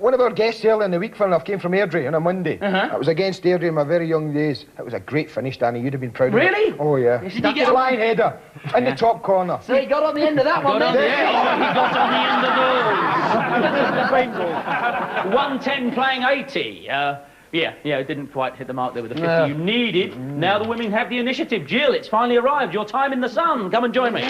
one of our guests earlier in the week, for enough, came from Airdrie on a Monday. I was against Airdrie in my very young days. It was a great finish, Danny. You'd have been proud of it. Really? Oh, yeah. Did he get flying header in the top corner. So he got on the end of that one, then? He got on the end of those. 110 playing 80. Yeah, it didn't quite hit the mark there with the 50 you needed. Now the women have the initiative. Jill, it's finally arrived. Your time in the sun. Come and join me.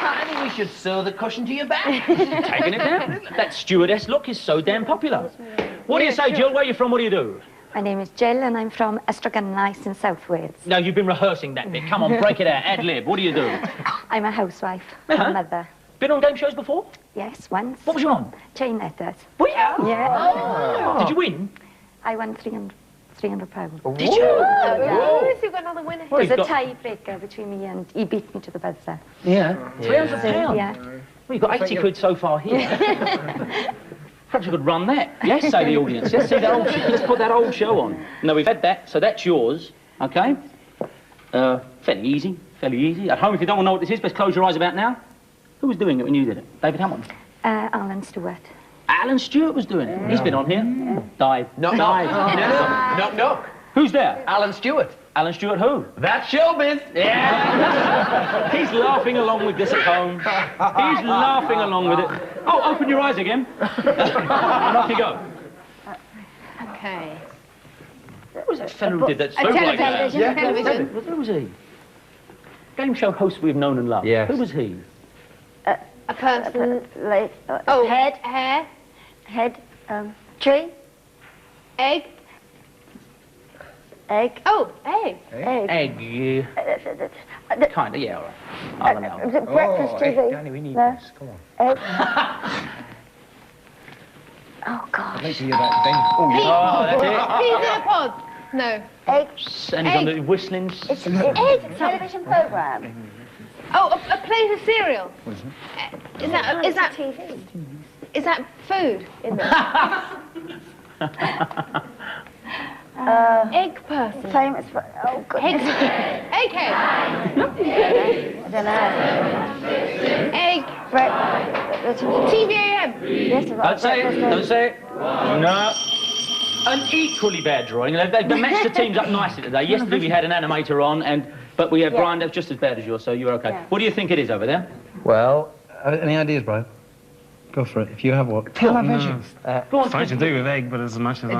I think we should sew the cushion to your back. Taking it down. That stewardess look is so damn popular. What do you say, Jill? Where are you from? What do you do? My name is Jill and I'm from Estragan in South Wales. No, you've been rehearsing that bit. Come on, break it out. Ad-lib. What do you do? I'm a housewife, a mother. Been on game shows before? Yes, once. What was you on? Chain letters. Were you? Yeah. Oh. Did you win? I won £300. Did you? Oh, you've got another winner. Well, There's a tie-breaker between me and he beat me to the buzzer. Yeah. £300? Yeah. Well, you've got 80 quid so far here. Perhaps you could run that. Yes, say the audience. Let's see that old let's put that old show on. No, we've had that, so that's yours. Okay? Fairly easy. At home, if you don't want to know what this is, best close your eyes about now. Who was doing it when you did it? David Hamilton? Alan Stewart. Alan Stewart was doing it. He's been on here. Died. No. Who's there? Alan Stewart. Alan Stewart who? That's showbiz. Yeah. He's laughing along with this at home. He's laughing along with it. Oh, open your eyes again. And off you go. Okay. Who was that fellow who did that? Television. Who was he? Game show host we've known and loved. Yes. Who was he? A person. Like, Head, hair, tree, egg. egg. Oh, egg. Egg. Kind of, yeah, all right. I don't know. Breakfast TV. Danny, we need No. this. Come on. Egg. Oh, gosh. I'd like to hear that thing. Oh, that's it. Peas in a pod. No. Egg. And he's on the whistling. It's a television programme. Oh, a plate of cereal. Is that TV? is that food in there? Egg person. Famous for... Oh, goodness. Egg head. I don't know. Egg. TVAM. Yes, Don't say it. Don't say it. No. An equally bad drawing. They've matched the teams up nicely today. Yesterday we had an animator on, but we had Brian that's just as bad as yours, so you're okay. Yeah. What do you think it is over there? Well, any ideas, Brian? Go for it, if you have one. Television. Go on. Something to do with egg, but as much as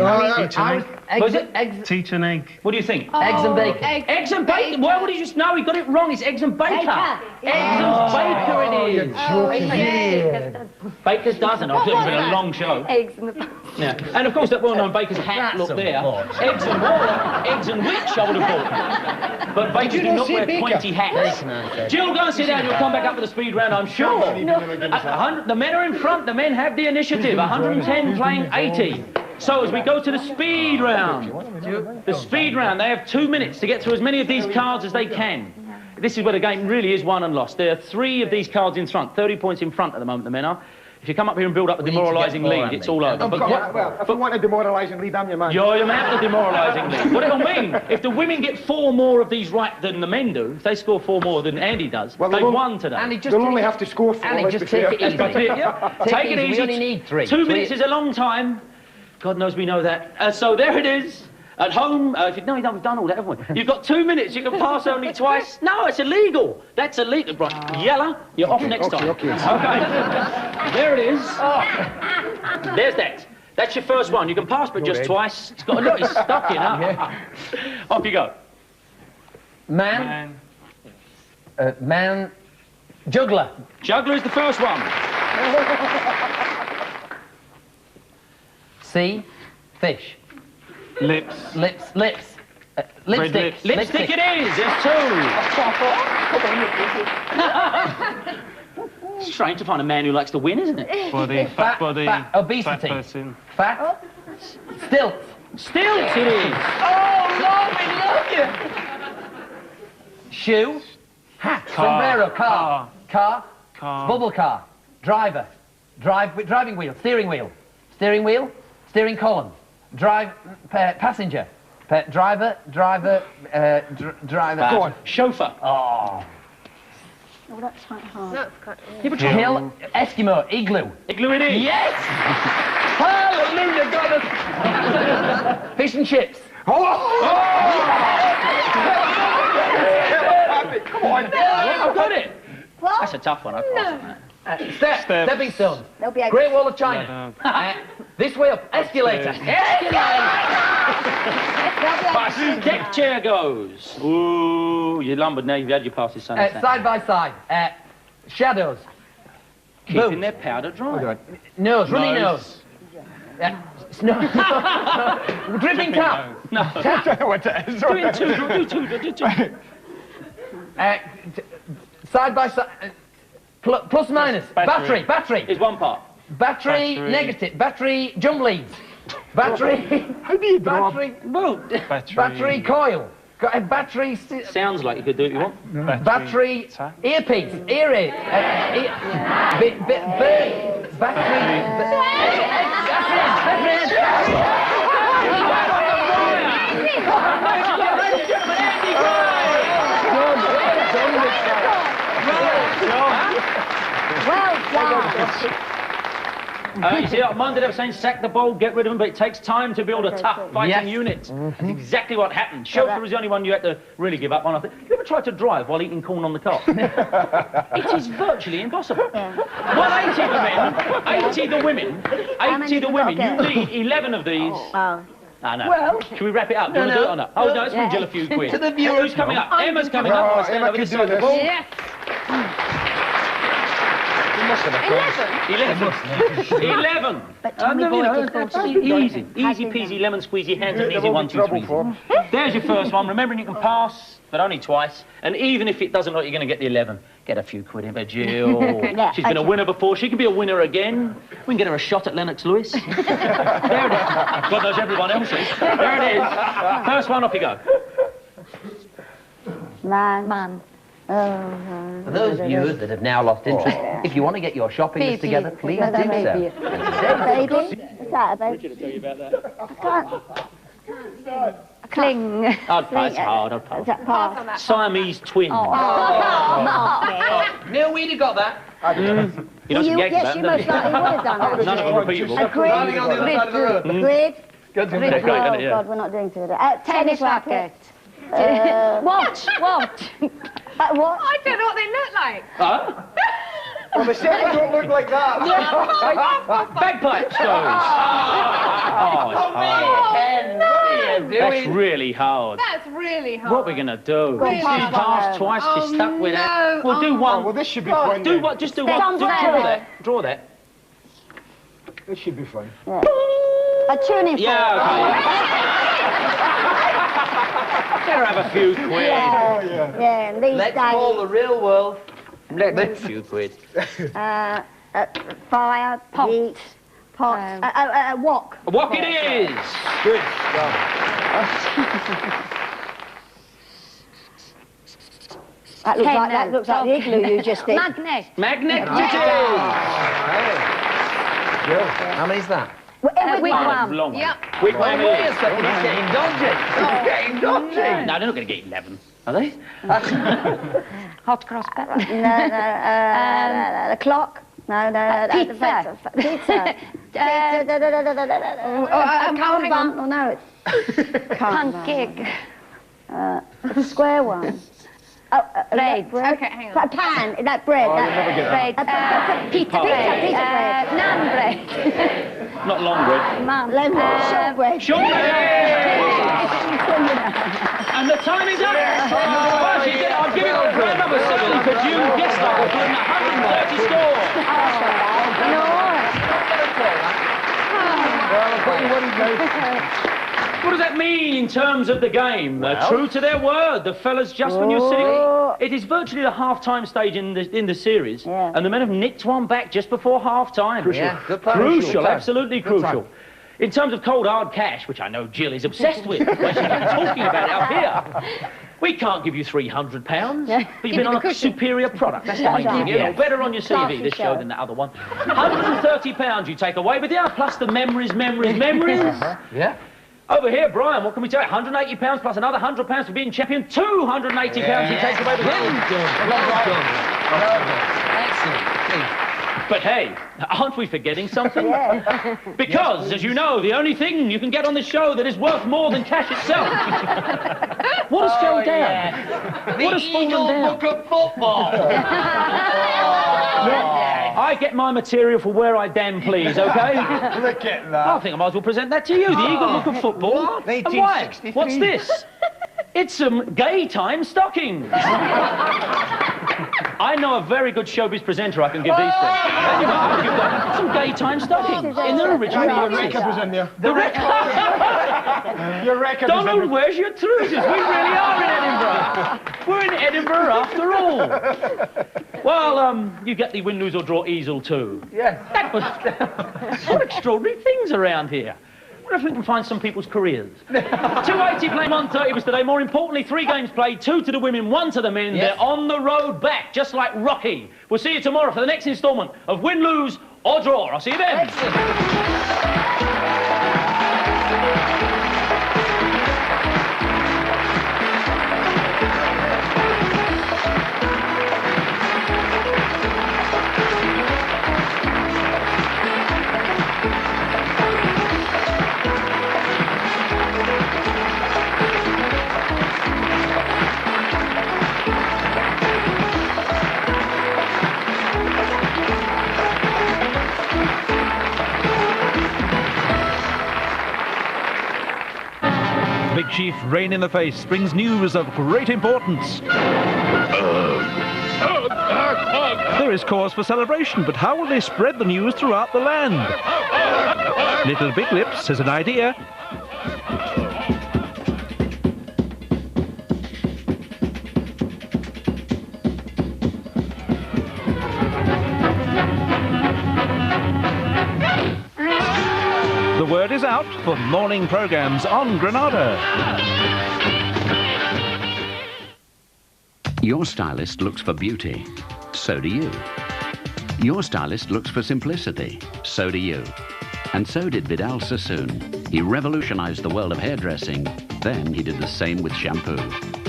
Teach an egg. What do you think? Eggs and bacon. Eggs and bacon. Why would he just know? He got it wrong. It's eggs and bacon. Eggs and bacon it is. Baker's dozen. It's been a long show. Eggs in the... Yeah. And of course that well-known Baker's hat look there. Eggs and what? Eggs and which I would have thought. But Baker did not wear 20 hats. Jill, go and sit down. You'll come back up for the speed round, I'm sure. The men are in front. The men have the initiative. 110 playing 80. So as we go to the speed round, they have 2 minutes to get through as many of these cards as they can. This is where the game really is won and lost. There are 3 of these cards in front, 30 points in front at the moment, the men are. If you come up here and build up a demoralising lead, it's all over. If you want a demoralising lead, I'm your man. You're your man for the demoralising lead. What it'll mean, if the women get 4 more of these right than the men do, if they score 4 more than Andy does, they've won today. They'll only have to score 4. Andy, just take it easy. Take it easy. We only need 3. 2 minutes is a long time. God knows we know that. So there it is. At home, we've done all that, haven't we? You've got 2 minutes. You can pass only twice. No, it's illegal. That's illegal. Right, Yella, you're off next time. Okay. There it is. There's that. That's your first one. You can pass, but just twice. It's got a lot. It's stuck in, huh? Off you go. Man. Juggler. Juggler is the first one. Sea. Fish. Lips. Lipstick. Lipstick it is. There's 2. Strange to find a man who likes to win, isn't it? Body. Fat body. Fat, obesity. Fat person. Fat. Stilt. Stilts it is. Oh, Lord, we love you. Shoe. Hat. Sombrero. Car. Bubble car. Driver. Driving wheel. Steering wheel. Steering column. Passenger. Driver. Go on. Chauffeur. Oh. Oh, that's quite hard. That's quite... Hill, Eskimo, igloo. Igloo it is. Yes! Hallelujah, got us! Fish and chips. Come on. I've got it. What? That's a tough one. I can't. Stepping stones. There'll be a... Great Wall of China. This way up. Escalator. Deck chair goes. Ooh, you lumbered now. You've had your passes, son. Side by side. Shadows. Keeping their powder dry. Nose. Runny nose. Snow. Dripping cap. No. What it is. Do two. Side by side. Plus minus. Battery. Is one part. Battery negative. Battery jump leads. Battery. How do you draw? Battery coil. Got a battery. Sounds like you could do what you want. Battery earpiece. Earache. Battery. Well done. You see, on Monday they were saying sack the ball, get rid of them, but it takes time to build a tough fighting unit. That's exactly what happened. Shelter was the only one you had to really give up on. I think. You ever tried to drive while eating corn on the cob? It is virtually impossible. Well, 80 the women. You need 11 of these. Oh. I know. Well, should we wrap it up? Do you want to do it or not? Oh, no, it's from Jill a few quid. To the viewers. Who's coming up? Emma's coming up. Oh, Emma can do this. Yes. 11. But Tommy Boy did 14. Easy peasy lemon squeezy hands and easy 1, 2, 3. There's your first one. Remembering you can pass, but only twice. And even if it doesn't look like you're going to get the 11, get a few quid in for Jill. Yeah, She's been a winner before. She can be a winner again. We can get her a shot at Lennox Lewis. There it is. God knows everyone else is. There it is. First one, off you go. Man. For those viewers that have now lost interest, if you want to get your shopping list together, please do so. Baby. Is that a baby? Richard will tell you about that. Cling. I'd pass hard, I'd pass. Is that pass? Siamese twin. Neil Weedy got that. You know some gags Yes, about you them, most don't likely would have done that. you? None of them repeatable. A grid. Riding on the other side of the road. Grid. Good. Oh, yeah. God, we're not doing too good. Tennis racket. Watch. What? I don't know what they look like. Huh? Well, the second don't look like that. Bagpipes goes. That's really hard. That's really hard. What are we going to do? Really She's hard. passed twice, she's stuck with it. We'll do one. Well, this should be fun. Do then. what? Just do one. Draw that. This should be fun. A tuning fork. Yeah, better have a few quid. Yeah, these Let's days. call the real world. Let's a few quid. Fire, heat, pot, wok. What it is? Good stuff. That looks like the igloo you just did. Magnet. Magnet it is. How many's that? Wigwam. Long one. Yep. Wigwam Wait it a is. second, he's getting dodgy. He's getting dodgy. No, they're not going to get 11, are they? Hot cross pepper. The clock. No. Pizza. Pizza. hang on. Oh, no, it's Pancake. a square one. Bread. Okay, hang on. A pan, that bread. Oh, you'll never get that. Pizza bread. Pizza bread. Naan bread. Not long bread. Lemon, shortbread. And the time is up. Well, I'll give you a round of applause because you guessed that with an 130 score. What does that mean in terms of the game? True to their word, the fellas, just when you're sitting... It is virtually the half-time stage in the series, and the men have nicked one back just before half-time. Crucial. Yeah, good plan. Crucial, absolutely crucial. In terms of cold hard cash, which I know Jill is obsessed with, she's been talking about it up here, we can't give you £300, but you've been on a superior product. That's the main thing. You know, better on your CV this show than the other one. £130 you take away with you, plus the memories. Yeah. Over here, Brian, what can we tell you? £180 plus another £100 for being champion. £280 he takes away with him. Well done. But hey, aren't we forgetting something? Because, as you know, the only thing you can get on this show that is worth more than cash itself. What has fell down? What has fallen down? Book of Football. I get my material for where I damn please, okay? Look at that. I think I might as well present that to you, the Eagle Book of Football. What? And why? 1863. What's this? It's some gay time stockings. I know a very good showbiz presenter I can give these to. You've got some gay time stockings in their original Your boxes. record was in there. The record. Your record was in Donald, there. where's your trousers? We really are in Edinburgh. We're in Edinburgh after all. Well, you get the win, lose or draw easel too. Yes. That was... What extraordinary things around here. I wonder if we can find some people's careers. 280 playing 130 was today. More importantly, 3 games played, 2 to the women, 1 to the men. Yes. They're on the road back, just like Rocky. We'll see you tomorrow for the next instalment of Win, Lose or Draw. I'll see you then. Big Chief Rain in the Face brings news of great importance. There is cause for celebration, but how will they spread the news throughout the land? Little Big Lips has an idea. The word is out for morning programs on Granada. Your stylist looks for beauty, so do you. Your stylist looks for simplicity, so do you. And so did Vidal Sassoon. He revolutionized the world of hairdressing, then he did the same with shampoo.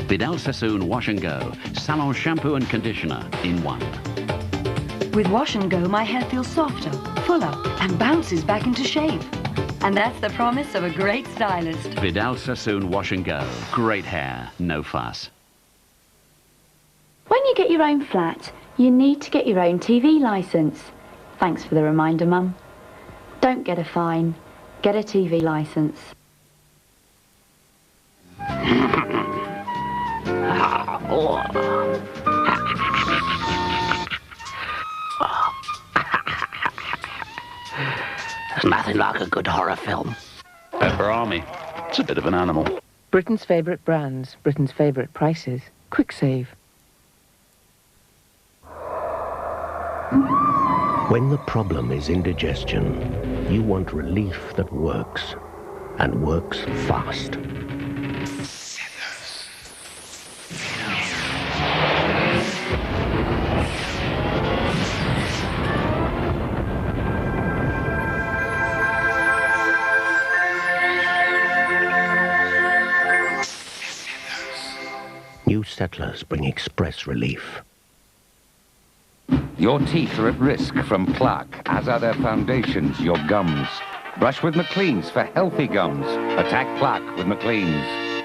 Vidal Sassoon Wash and Go, salon shampoo and conditioner in one. With Wash and Go, my hair feels softer, fuller, and bounces back into shape. And that's the promise of a great stylist. Vidal Sassoon Wash and Go. Great hair, no fuss. When you get your own flat, you need to get your own TV licence. Thanks for the reminder, Mum. Don't get a fine. Get a TV licence. There's nothing like a good horror film. Pepper Army. It's a bit of an animal. Britain's favourite brands, Britain's favourite prices. Quick Save. When the problem is indigestion, you want relief that works, and works fast. New Settlers bring express relief. Your teeth are at risk from plaque, as are their foundations, your gums. Brush with McLean's for healthy gums. Attack plaque with McLean's.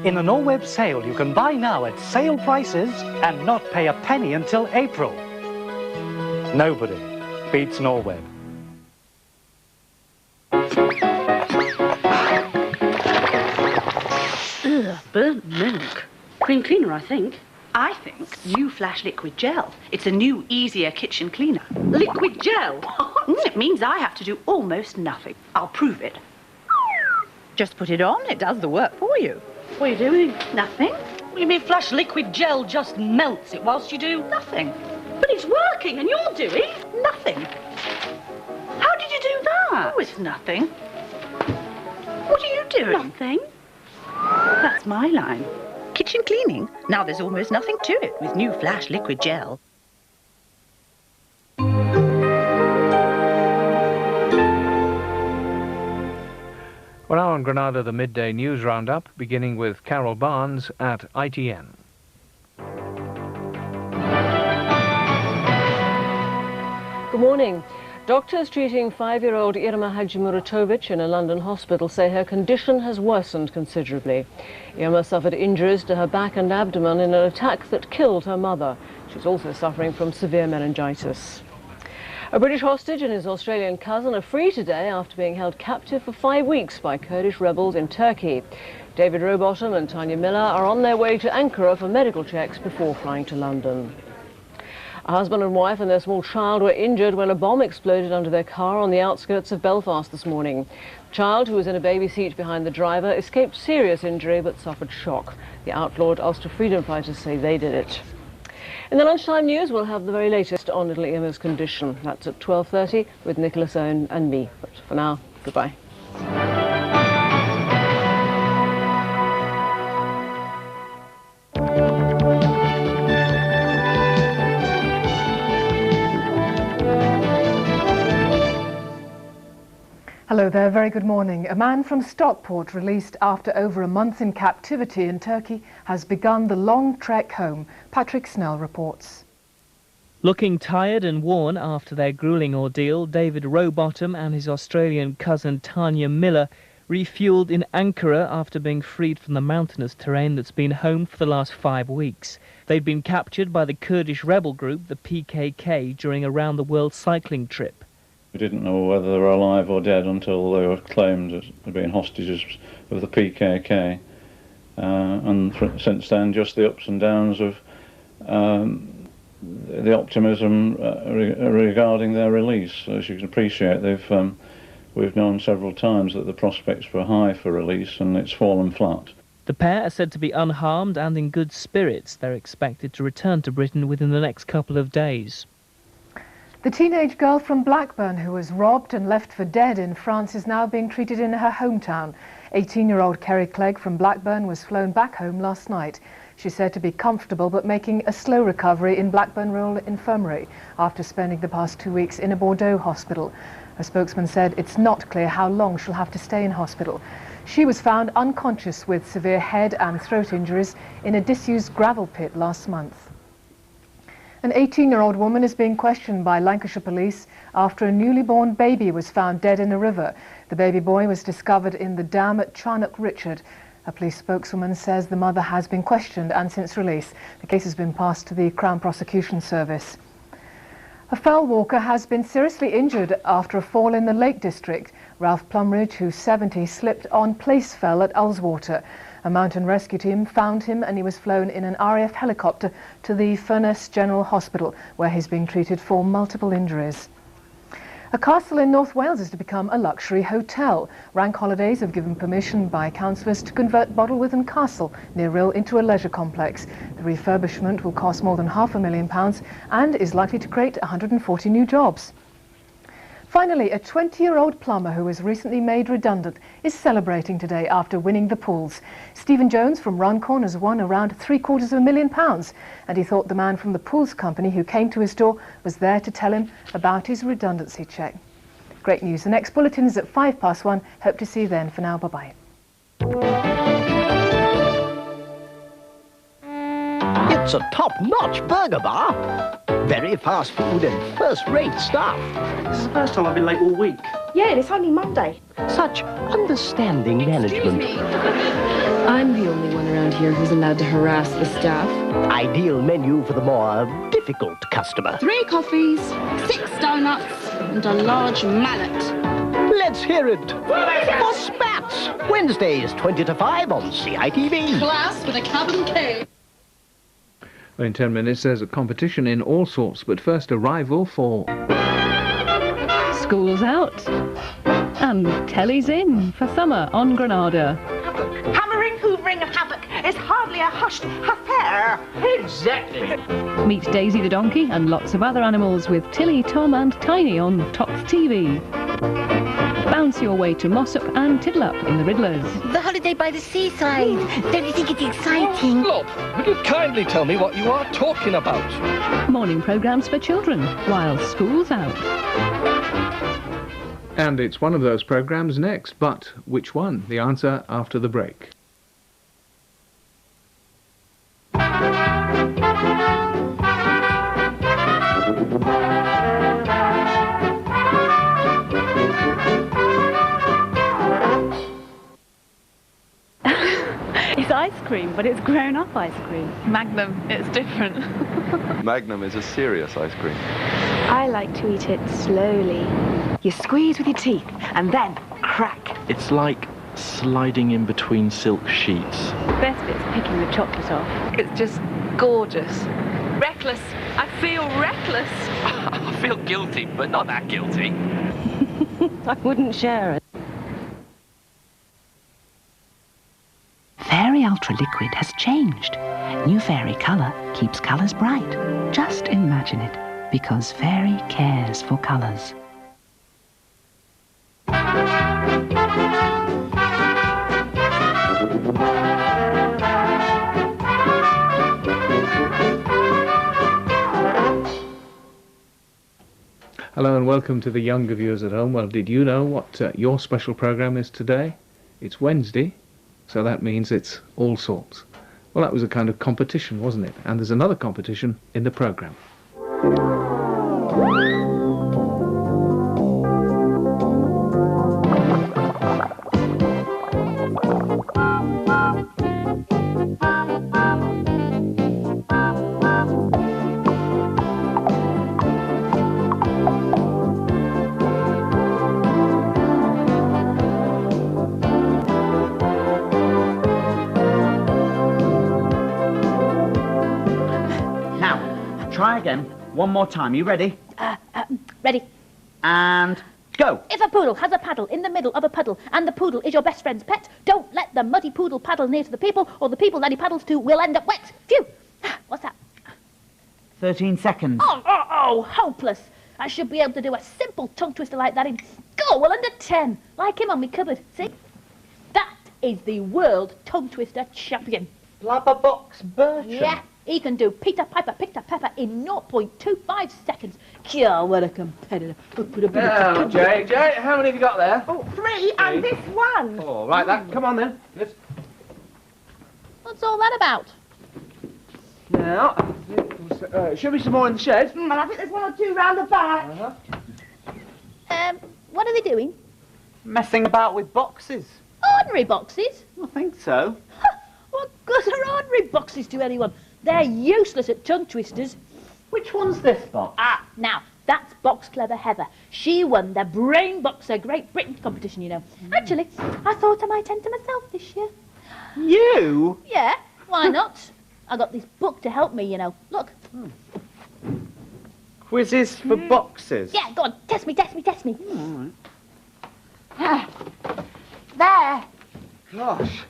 In the Norweb sale, you can buy now at sale prices and not pay a penny until April. Nobody beats Norweb. Ugh, burnt milk. Cream cleaner, I think. I think new Flash Liquid Gel. It's a new, easier kitchen cleaner. Liquid gel? It means I have to do almost nothing. I'll prove it. Just put it on, it does the work for you. What are you doing? Nothing. What do you mean Flash Liquid Gel just melts it whilst you do nothing? But it's working and you're doing nothing. How did you do that? Oh, it's nothing. What are you doing? Nothing. That's my line. Kitchen cleaning. Now there's almost nothing to it with new Flash Liquid Gel. Well, now on Granada, the midday news roundup, beginning with Carol Barnes at ITN. Good morning. Doctors treating 5-year-old Irma Hadjimuratovic in a London hospital say her condition has worsened considerably. Irma suffered injuries to her back and abdomen in an attack that killed her mother. She's also suffering from severe meningitis. A British hostage and his Australian cousin are free today after being held captive for 5 weeks by Kurdish rebels in Turkey. David Rowbottom and Tanya Miller are on their way to Ankara for medical checks before flying to London. A husband and wife and their small child were injured when a bomb exploded under their car on the outskirts of Belfast this morning. The child, who was in a baby seat behind the driver, escaped serious injury but suffered shock. The outlawed Ulster freedom fighters say they did it. In the lunchtime news, we'll have the very latest on little Irma's condition. That's at 12:30 with Nicholas Owen and me. But for now, goodbye. Hello there, very good morning. A man from Stockport, released after over a month in captivity in Turkey, has begun the long trek home. Patrick Snell reports. Looking tired and worn after their gruelling ordeal, David Rowbottom and his Australian cousin Tanya Miller refuelled in Ankara after being freed from the mountainous terrain that's been home for the last 5 weeks. They'd been captured by the Kurdish rebel group, the PKK, during a round-the-world cycling trip. We didn't know whether they were alive or dead until they were claimed as being hostages of the PKK. And since then, just the ups and downs of the optimism regarding their release. As you can appreciate, we've known several times that the prospects were high for release, and it's fallen flat. The pair are said to be unharmed and in good spirits. They're expected to return to Britain within the next couple of days. The teenage girl from Blackburn who was robbed and left for dead in France is now being treated in her hometown. 18-year-old Kerry Clegg from Blackburn was flown back home last night. She's said to be comfortable but making a slow recovery in Blackburn Rural Infirmary after spending the past 2 weeks in a Bordeaux hospital. A spokesman said it's not clear how long she'll have to stay in hospital. She was found unconscious with severe head and throat injuries in a disused gravel pit last month. An 18-year-old woman is being questioned by Lancashire police after a newly born baby was found dead in a river. The baby boy was discovered in the dam at Charnock Richard. A police spokeswoman says the mother has been questioned and since release, the case has been passed to the Crown Prosecution Service. A fell walker has been seriously injured after a fall in the Lake District. Ralph Plumridge, who's 70, slipped on Placefell at Ullswater. A mountain rescue team found him and he was flown in an RAF helicopter to the Furness General Hospital, where he's being treated for multiple injuries. A castle in North Wales is to become a luxury hotel. Rank Holidays have given permission by councillors to convert Bodelwithan Castle near Rhyl into a leisure complex. The refurbishment will cost more than £500,000 and is likely to create 140 new jobs. Finally, a 20-year-old plumber who was recently made redundant is celebrating today after winning the pools. Stephen Jones from Runcorn has won around £750,000 and he thought the man from the pools company who came to his door was there to tell him about his redundancy cheque. Great news. The next bulletin is at 1:05. Hope to see you then. For now, bye-bye. It's a top-notch burger bar. Very fast food and first-rate staff. This is the first time I've been late all week. Yeah, and it's only Monday. Such understanding management. Excuse me. I'm the only one around here who's allowed to harass the staff. Ideal menu for the more difficult customer. 3 coffees, 6 donuts, and a large mallet. Let's hear it for Spats. Wednesdays, 20 to 5 on CITV. Class with a cabin K. Well, in 10 minutes, there's a competition in all sorts, but first a rival for... School's out. And telly's in for summer on Granada. Hammering, hoovering and havoc is hardly a hushed affair. Exactly. Meet Daisy the donkey and lots of other animals with Tilly, Tom and Tiny on Tops TV. Bounce your way to Mossop and Tiddle-up in the Riddlers. The holiday by the seaside. Don't you think it's exciting? Look, would you kindly tell me what you are talking about? Morning programmes for children while school's out. And it's one of those programmes next, but which one? The answer after the break. cream, but it's grown-up ice cream. Magnum, it's different. Magnum is a serious ice cream. I like to eat it slowly. You squeeze with your teeth, and then crack. It's like sliding in between silk sheets. The best bit's picking the chocolate off. It's just gorgeous. Reckless. I feel reckless. I feel guilty, but not that guilty. I wouldn't share it. Fairy Ultra Liquid has changed. New Fairy Colour keeps colours bright. Just imagine it, because Fairy cares for colours. Hello and welcome to the younger viewers at home. Well, did you know what your special programme is today? It's Wednesday, so that means it's all sorts. Well, that was a kind of competition, wasn't it? And there's another competition in the programme. Try again. One more time. You ready? Ready. And go. If a poodle has a paddle in the middle of a puddle and the poodle is your best friend's pet, don't let the muddy poodle paddle near to the people or the people that he paddles to will end up wet. Phew! What's that? 13 seconds. Oh, hopeless. I should be able to do a simple tongue twister like that in, under 10. Like him on my cupboard. See? That is the world tongue twister champion. Blabberbox Birch. Yeah. He can do Peter Piper picked a pepper in 0.25 seconds. God, what a competitor. Now, Jay, how many have you got there? Oh, 3 and this one. Oh, right, come on then. What's all that about? Now, should be some more in the shed. I think there's 1 or 2 round the back. What are they doing? Messing about with boxes. Ordinary boxes? I think so. What good are ordinary boxes to anyone? They're useless at tongue twisters. Which one's this box? Now, that's Box Clever Heather. She won the Brain Boxer Great Britain competition, you know. Actually, I thought I might enter myself this year. You? Yeah, why not? I got this book to help me, you know. Look. Quizzes for boxes? Yeah, go on, test me. All right. There. Gosh.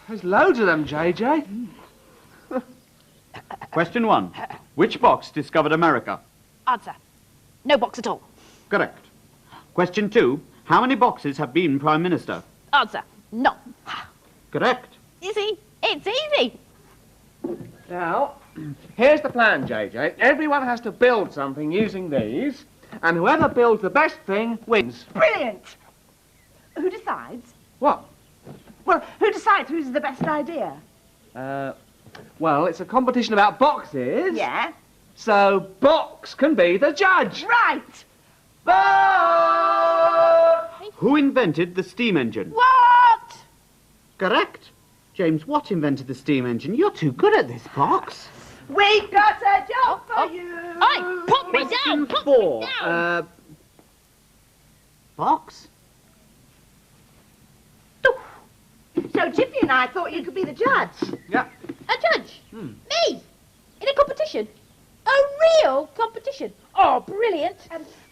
There's loads of them, JJ. Question 1. Which box discovered America? Answer. No box at all. Correct. Question 2. How many boxes have been Prime Minister? Answer. No. Correct. You see, it's easy. Now, here's the plan, JJ. Everyone has to build something using these, and whoever builds the best thing wins. Brilliant. Who decides? What? Well, who decides who's the best idea? Well, it's a competition about boxes. Yeah. So Box can be the judge. Right. Who invented the steam engine? What? Correct. James Watt invented the steam engine. You're too good at this, Box. We've got a job for you. Oi, put me down. Question 4. Box? So Jiffy and I thought you could be the judge. Yeah. A judge? Me? In a competition? A real competition? Oh, brilliant.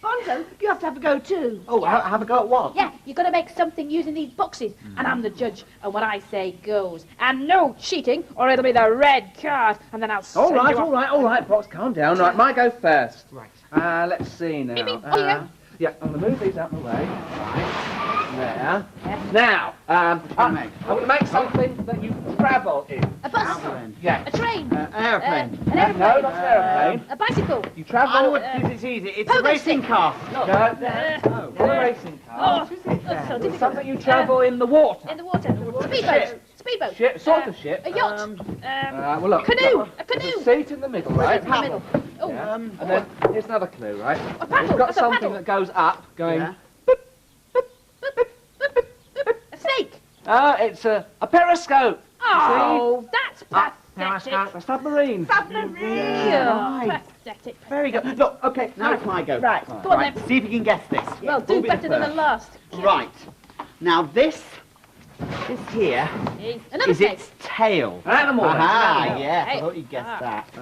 Bonzo, you have to have a go too. Oh, have a go at what? Yeah, you've got to make something using these boxes. And I'm the judge, and what I say goes. And no cheating, or it'll be the red card, and then I'll All right, Box, calm down. Right, my go first. Right. Let's see now. Yeah, I'm going to move these out of the way. Right. There. Now, I'm going to make something that you travel in. A bus? Yeah. A train? Aeroplane. An aeroplane? No, not an aeroplane. A bicycle? You travel... I know what it is, it's easy. It's a racing car. Not a racing car. Oh, that's so difficult. Something you travel in the water. In the water. Speedboat. Speedboat. Ship, sort of ship. A yacht. Well, look. Canoe. A There's canoe. a seat in the middle, right? In the middle. Oh. Yeah. And then here's another clue, right? A paddle. It's got That's a something paddle. that goes up, going... Yeah. A snake. It's a periscope. Oh, that's pathetic. The submarine. Right. Pathetic. Very good. Look, okay, now it's my go. Right. Go on then. See if you can guess this. Well, do better than the last. Right. Now this here Another is its tail. An animal. Aha, yes. Hey. I thought you'd guess that.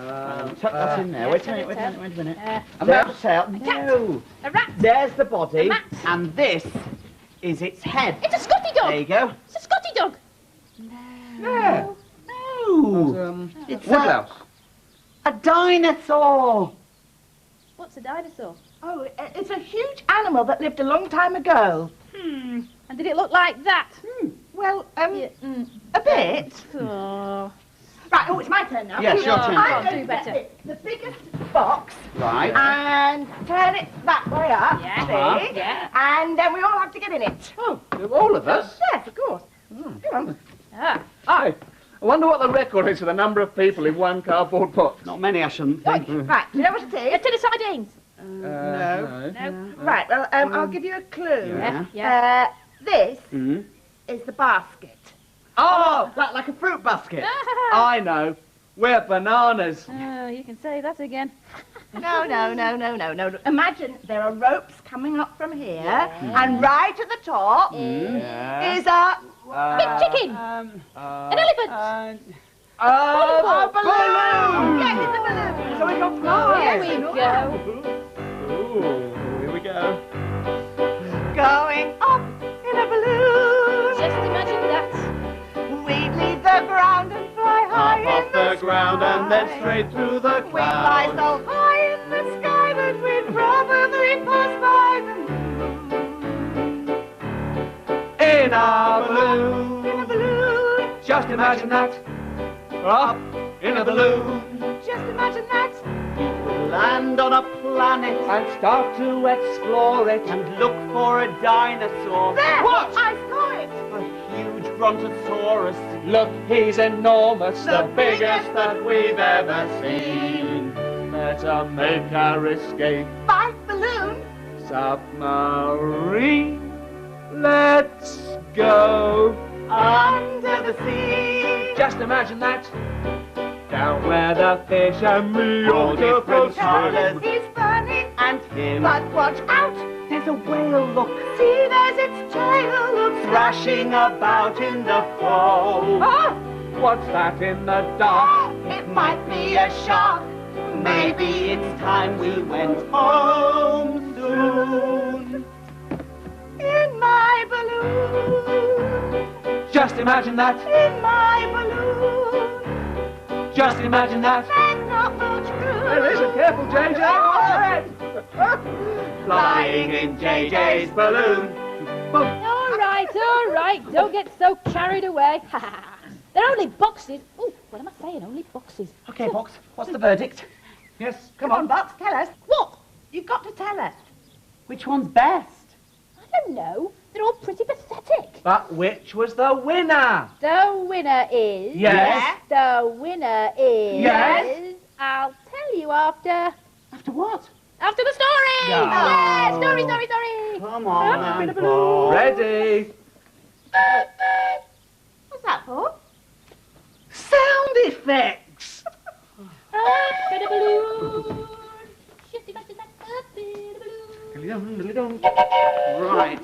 Tuck that in there. Wait a minute. A There's the tail. cat. No. A rat. There's the body. A rat. And this is its head. It's a Scotty dog. There you go. It's a Scotty dog. Yeah. No. It's Woodlouse. a dinosaur. What's a dinosaur? Oh, it's a huge animal that lived a long time ago. And did it look like that? Well, a bit. Oh. Right, oh, it's my turn now. Yes, your turn. I'm Do going to better. get the biggest box Right. and turn it that way up, Yeah. see? Yeah. And then we all have to get in it. Oh, all of us? Yes, of course. Come on. Ah. Aye. I wonder what the record is for the number of people in one cardboard box. Not many, I shouldn't think. Right, do you know what it is? A tin of sardines. No. No. Right, well, I'll give you a clue. Yeah. This Mm. is the basket. Oh, like a fruit basket. I know. We're bananas. Oh, you can say that again. No. Imagine there are ropes coming up from here, and right at the top is a Big chicken. An elephant. a balloon. Yes, it's a balloon. So we can fly. Here we go. Ooh, here we go. Going up in a balloon. Just imagine that. We'd leave the ground and fly high Off in the ground and then straight through the We'd fly clouds. so high in the sky that we'd probably pass by the moon. In a balloon. In a balloon. Just imagine that. We're up in a balloon. Just imagine that. Land on a planet And start to explore it. and look for a dinosaur. There! What? I saw it. A huge brontosaurus. Look, he's enormous, the The biggest biggest that we've ever seen. Better make our escape. By balloon. Submarine, let's go. Under the sea. Just imagine that. Down where the fish and the octopus swim. He's funny. And him. But watch out. There's a whale, look, See, there's its tail. Look, thrashing about in the foam. Ah, what's that in the dark? It might be a shark. Maybe it's time we went home soon. In my balloon. Just imagine that. In my balloon. Just imagine that. There's not much room. There isn't. Careful, JJ. Flying in JJ's balloon. All right. Don't get so carried away. They're only boxes. Oh, what am I saying? Only boxes. Okay, Box, what's the verdict? Yes. Come on, Box, tell us. What? You've got to tell us. Which one's best? I don't know. They're all pretty pathetic. But which was the winner? The winner is... Yes. The winner is... Yes. I'll tell you after... After what? After the story! No. Yeah, story. Come on, Up in a then, balloon. Box. Ready. What's that for? Sound effects. Up in a balloon. Shifty, up in a balloon. Right.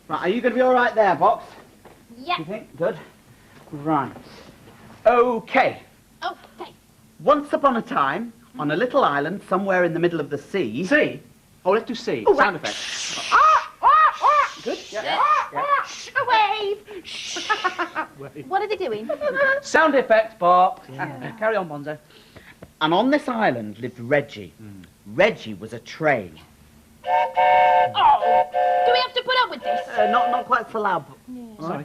Right, are you going to be all right there, Box? Yeah. You think? Good. Right. Okay. Okay. Once upon a time, on a little island somewhere in the middle of the sea... See? Oh, let's do C. Oh, Sound right. effects. Good. Yeah. Shh, a wave. What are they doing? Sound effects, Box. Carry on, Bonzo. And on this island lived Reggie. Reggie was a train. Oh, do we have to put up with this? Not quite so loud. Sorry.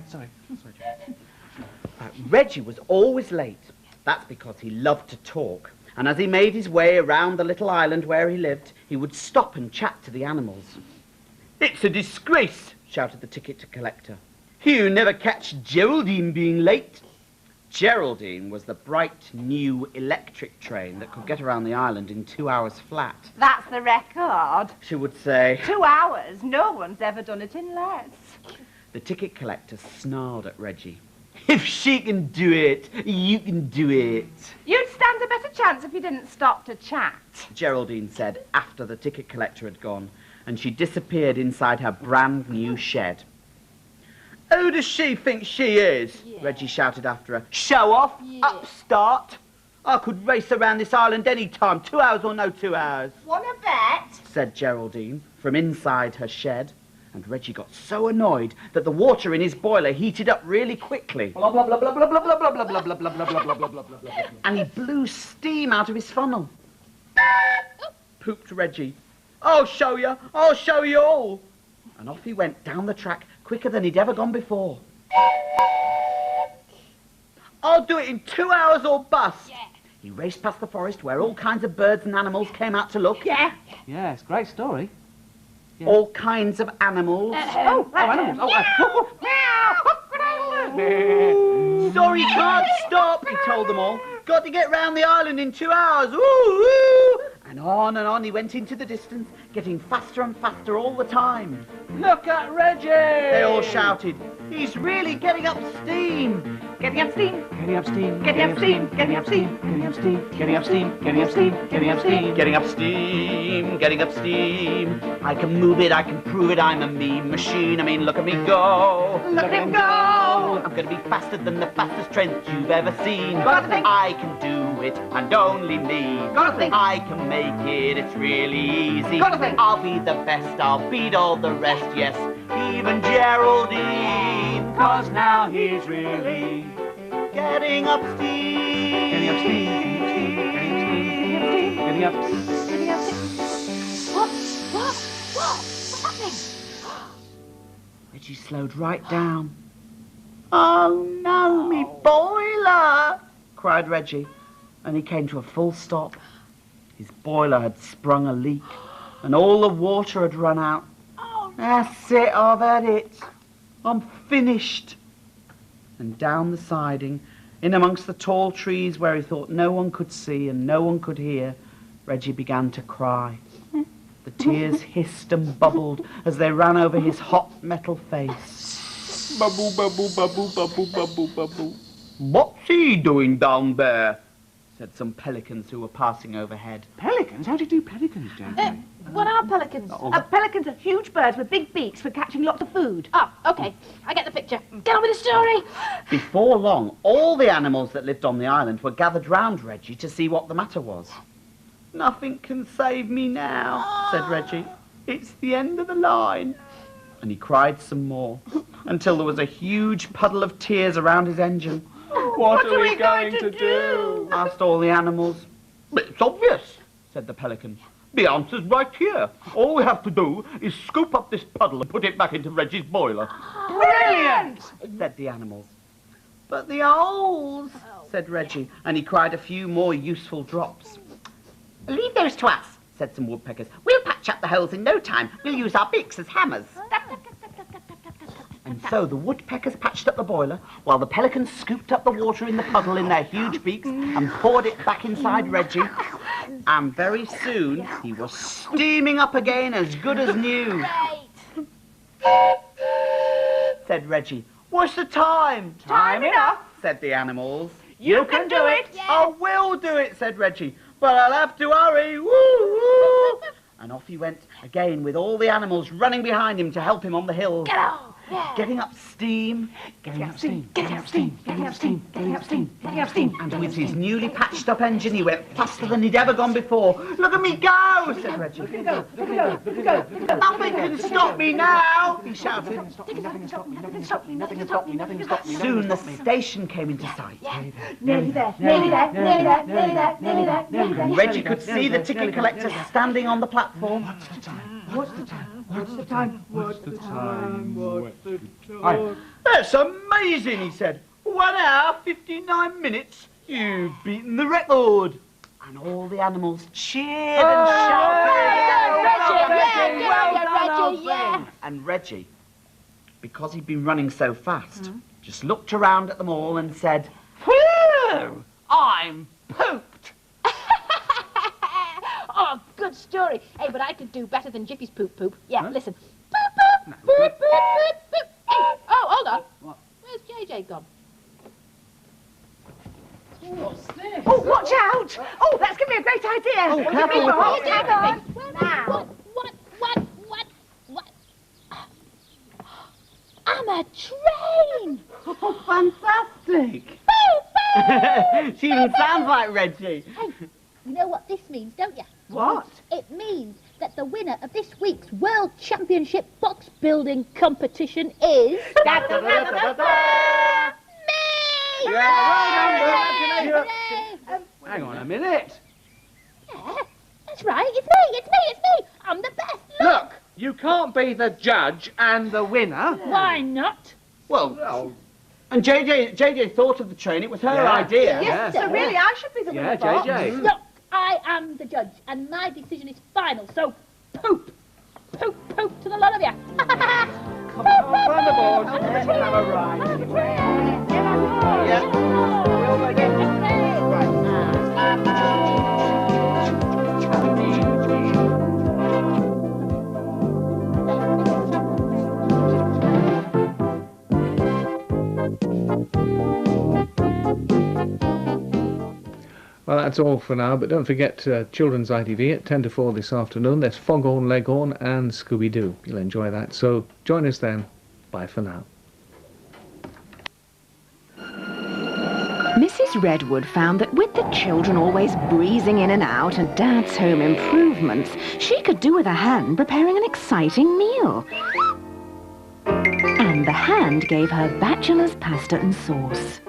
Reggie was always late. That's because he loved to talk. And as he made his way around the little island where he lived, he would stop and chat to the animals. "It's a disgrace," shouted the ticket collector. "You never catch Geraldine being late." Geraldine was the bright new electric train that could get around the island in 2 hours flat. That's the record. She would say. 2 hours. No one's ever done it in less. The ticket collector snarled at Reggie. If she can do it, you can do it, You'd stand a better chance if you didn't stop to chat. Geraldine said after the ticket collector had gone, and she disappeared inside her brand new shed. Who does she think she is? Reggie shouted after her. Show off, upstart. I could race around this island any time, 2 hours or no 2 hours, Wanna bet? said Geraldine from inside her shed. And Reggie got so annoyed that the water in his boiler heated up really quickly. Blah, blah, blah, blah, blah, blah, blah, blah, blah, blah, blah, blah, blah, blah, blah, blah, blah. And he blew steam out of his funnel. Pooped Reggie. I'll show you all. And off he went down the track quicker than he'd ever gone before. I'll do it in 2 hours or bust. Yeah. He raced past the forest where all kinds of birds and animals came out to look. Yeah, it's a great story. Yeah. All kinds of animals. Animals. Sorry, can't stop, he told them all. Got to get round the island in 2 hours. Ooh, ooh. And on he went into the distance, getting faster and faster all the time. Look at Reggie! They all shouted. He's really getting up steam. Getting up steam. Getting up steam. Getting up steam. Getting up steam. Getting up steam. Getting up steam. Getting up steam. Getting up steam. Getting up steam. Getting up steam. I can move it, I can prove it, I'm a mean machine. I mean, look at me go. Look at him go. I'm gonna be faster than the fastest train that you've ever seen. Gotta think. I can do it, and only me. Gotta think. I can make it, it's really easy. Gotta think. I'll be the best, I'll beat all the rest, yes, even Geraldine. 'Cause now he's really getting up steam. Getting up steam. Getting up steam. Getting up steam. What's happening? Reggie slowed right down. Oh no, me boiler! Cried Reggie, and he came to a full stop. His boiler had sprung a leak, and all the water had run out. That's it, I've had it. I'm finished. And down the siding, in amongst the tall trees where he thought no one could see and no one could hear, Reggie began to cry. The tears hissed and bubbled as they ran over his hot metal face. Bubble, bubble, bubble, bubble, bubble, bubble. What's he doing down there? Said some pelicans who were passing overhead. Pelicans? How do you do pelicans, JJ? What are pelicans? Pelicans are huge birds with big beaks for catching lots of food. Oh, okay. I get the picture. Get on with the story. Before long, all the animals that lived on the island were gathered round Reggie to see what the matter was. Nothing can save me now, said Reggie. It's the end of the line. And he cried some more, until there was a huge puddle of tears around his engine. What are we going to do? Asked all the animals. It's obvious, said the pelican. The answer's right here. All we have to do is scoop up this puddle and put it back into Reggie's boiler. Brilliant! Said the animals. But the holes, said Reggie, and he cried a few more useful drops. Leave those to us, said some woodpeckers. We'll patch up the holes in no time. We'll use our beaks as hammers. And so the woodpeckers patched up the boiler, while the pelicans scooped up the water in the puddle in their huge beaks and poured it back inside Reggie. And very soon, he was steaming up again as good as new. Said Reggie. What's the time? Time enough, said the animals. You can do it. I will do it, said Reggie. But I'll have to hurry. Woo, woo. And off he went again with all the animals running behind him to help him on the hill. Get on. Yeah. Getting up steam. Getting up steam. Getting up steam. Getting up steam. Getting up steam. Getting up steam. And with his newly patched up engine, he went faster than he'd ever gone before. Look at me go, said Reggie. Look at go. Look at go. Look at go. Nothing can stop me now, he shouted. Nothing can stop me. Nothing can stop me. Nothing can stop me. Nothing can stop me. Soon the station came into sight. Nearly there. Nearly there. Nearly there. Nearly there. Nearly there. Nearly there. And Reggie could see the ticket collector standing on the platform. What's the time? What's the time? What's the time? What's the time? What's the time? That's amazing, he said. 1 hour, 59 minutes. You've beaten the record. And all the animals cheered and shouted. Reggie. And Reggie, because he'd been running so fast, just looked around at them all and said, "Phew! I'm pooped." Oh, good story. Hey, but I could do better than Jiffy's poop poop. Yeah, listen. Poop poop, poop poop poop poop. Hey, oh, hold on. What? Where's JJ gone? Oh, watch out! Oh, that's given me a great idea. Oh, What careful. hang on. Now. What? I'm a train! Oh, fantastic! She even sounds like Reggie. Hey, you know what this means, don't you? What? It means that the winner of this week's World Championship box building competition is... Da, da, da, da, da, da. Me! Yeah, Hang on a minute. Yeah, that's right. It's me. I'm the best. Look, you can't be the judge and the winner. Why not? Well, and JJ thought of the train. It was her idea. Yes, So really, I should be the winner. Yeah, JJ. Look, I am the judge, and my decision is final. So, poop to the lot of you. Come on, Thunderbolt. Let's have a ride. Well, that's all for now, but don't forget Children's ITV at 10 to 4 this afternoon. There's Foghorn Leghorn and Scooby-Doo. You'll enjoy that. So join us then. Bye for now. Mrs. Redwood found that with the children always breezing in and out and Dad's home improvements, she could do with a hand preparing an exciting meal. And the hand gave her bachelor's pasta and sauce.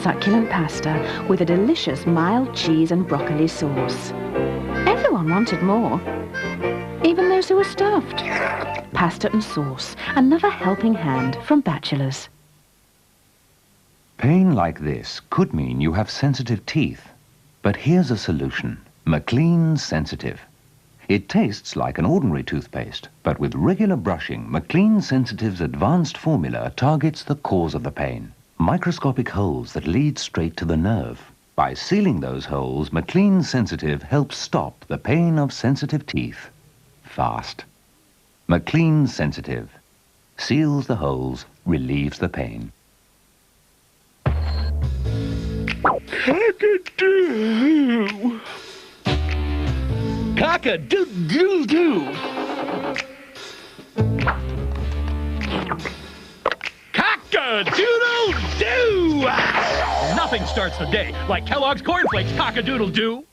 Succulent pasta with a delicious mild cheese and broccoli sauce. Everyone wanted more, even those who were stuffed. Pasta and sauce, another helping hand from bachelors. Pain like this could mean you have sensitive teeth. But here's a solution. McLean Sensitive. It tastes like an ordinary toothpaste, but with regular brushing, McLean Sensitive's advanced formula targets the cause of the pain. Microscopic holes that lead straight to the nerve. By sealing those holes, McLean Sensitive helps stop the pain of sensitive teeth. Fast. McLean Sensitive. Seals the holes, relieves the pain. Cock-a-doo! Cock-a-doo-doo-doo! Cock-a-doodle-doo! Nothing starts the day like Kellogg's Corn Flakes cock-a-doodle-doo.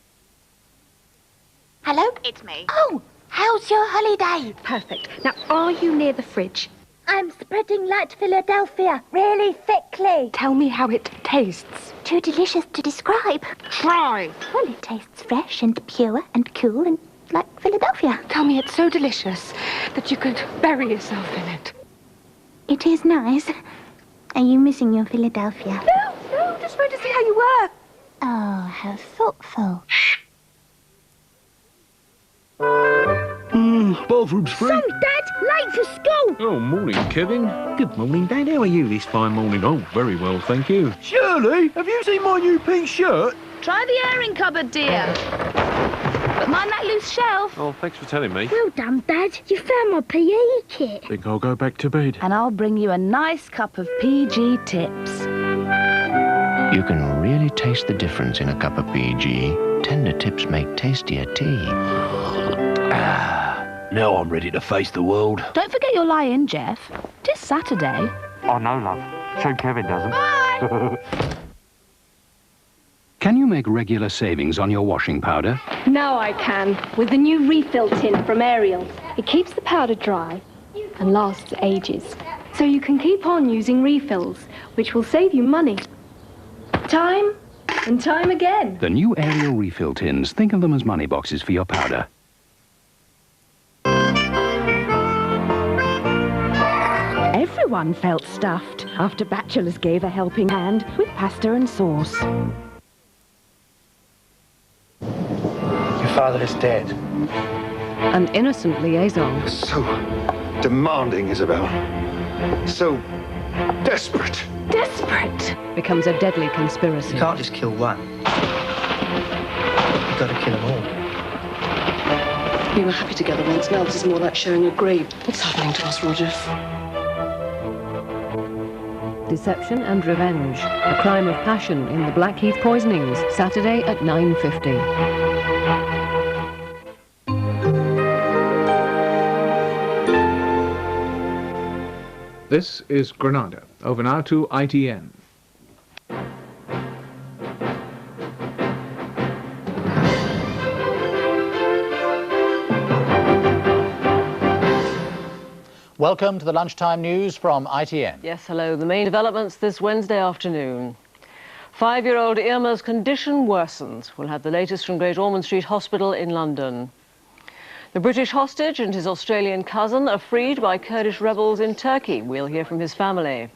Hello, it's me. Oh, how's your holiday? Perfect. Now, are you near the fridge? I'm spreading light Philadelphia really thickly. Tell me how it tastes. Too delicious to describe. Try. Well, it tastes fresh and pure and cool and like Philadelphia. Tell me it's so delicious that you could bury yourself in it. It is nice. Are you missing your Philadelphia? No, just wanted to see how you were. Oh, how thoughtful. Bathroom's free. Sorry, Dad, late for school. Oh, morning, Kevin. Good morning, Dad. How are you this fine morning? Oh, very well, thank you. Shirley, have you seen my new pink shirt? Try the airing cupboard, dear. But mind that loose shelf. Oh, thanks for telling me. Well done, Dad. You found my PE kit. Think I'll go back to bed. And I'll bring you a nice cup of PG tips. You can really taste the difference in a cup of PG. Tender tips make tastier tea. Now I'm ready to face the world. Don't forget your lie-in, Jeff. It's Saturday. Oh, no, love. Show Kevin doesn't. Bye! Can you make regular savings on your washing powder? Now I can, with the new refill tin from Ariel. It keeps the powder dry and lasts ages. So you can keep on using refills, which will save you money. Time and time again. The new Ariel refill tins, think of them as money boxes for your powder. Everyone felt stuffed after bachelors gave a helping hand with pasta and sauce. Your father is dead. An innocent liaison. So demanding, Isabel. So desperate. Desperate becomes a deadly conspiracy. You can't just kill one. You've got to kill them all. We were happy together once. Now this is more like sharing a grave. What's happening to us, Roger? deception and revenge. A crime of passion in the Blackheath poisonings, Saturday at 9:50. This is Granada. Over now to ITN. Welcome to the lunchtime news from ITN. Yes, hello. The main developments this Wednesday afternoon. 5-year-old Irma's condition worsens. We'll have the latest from Great Ormond Street Hospital in London. The British hostage and his Australian cousin are freed by Kurdish rebels in Turkey. We'll hear from his family.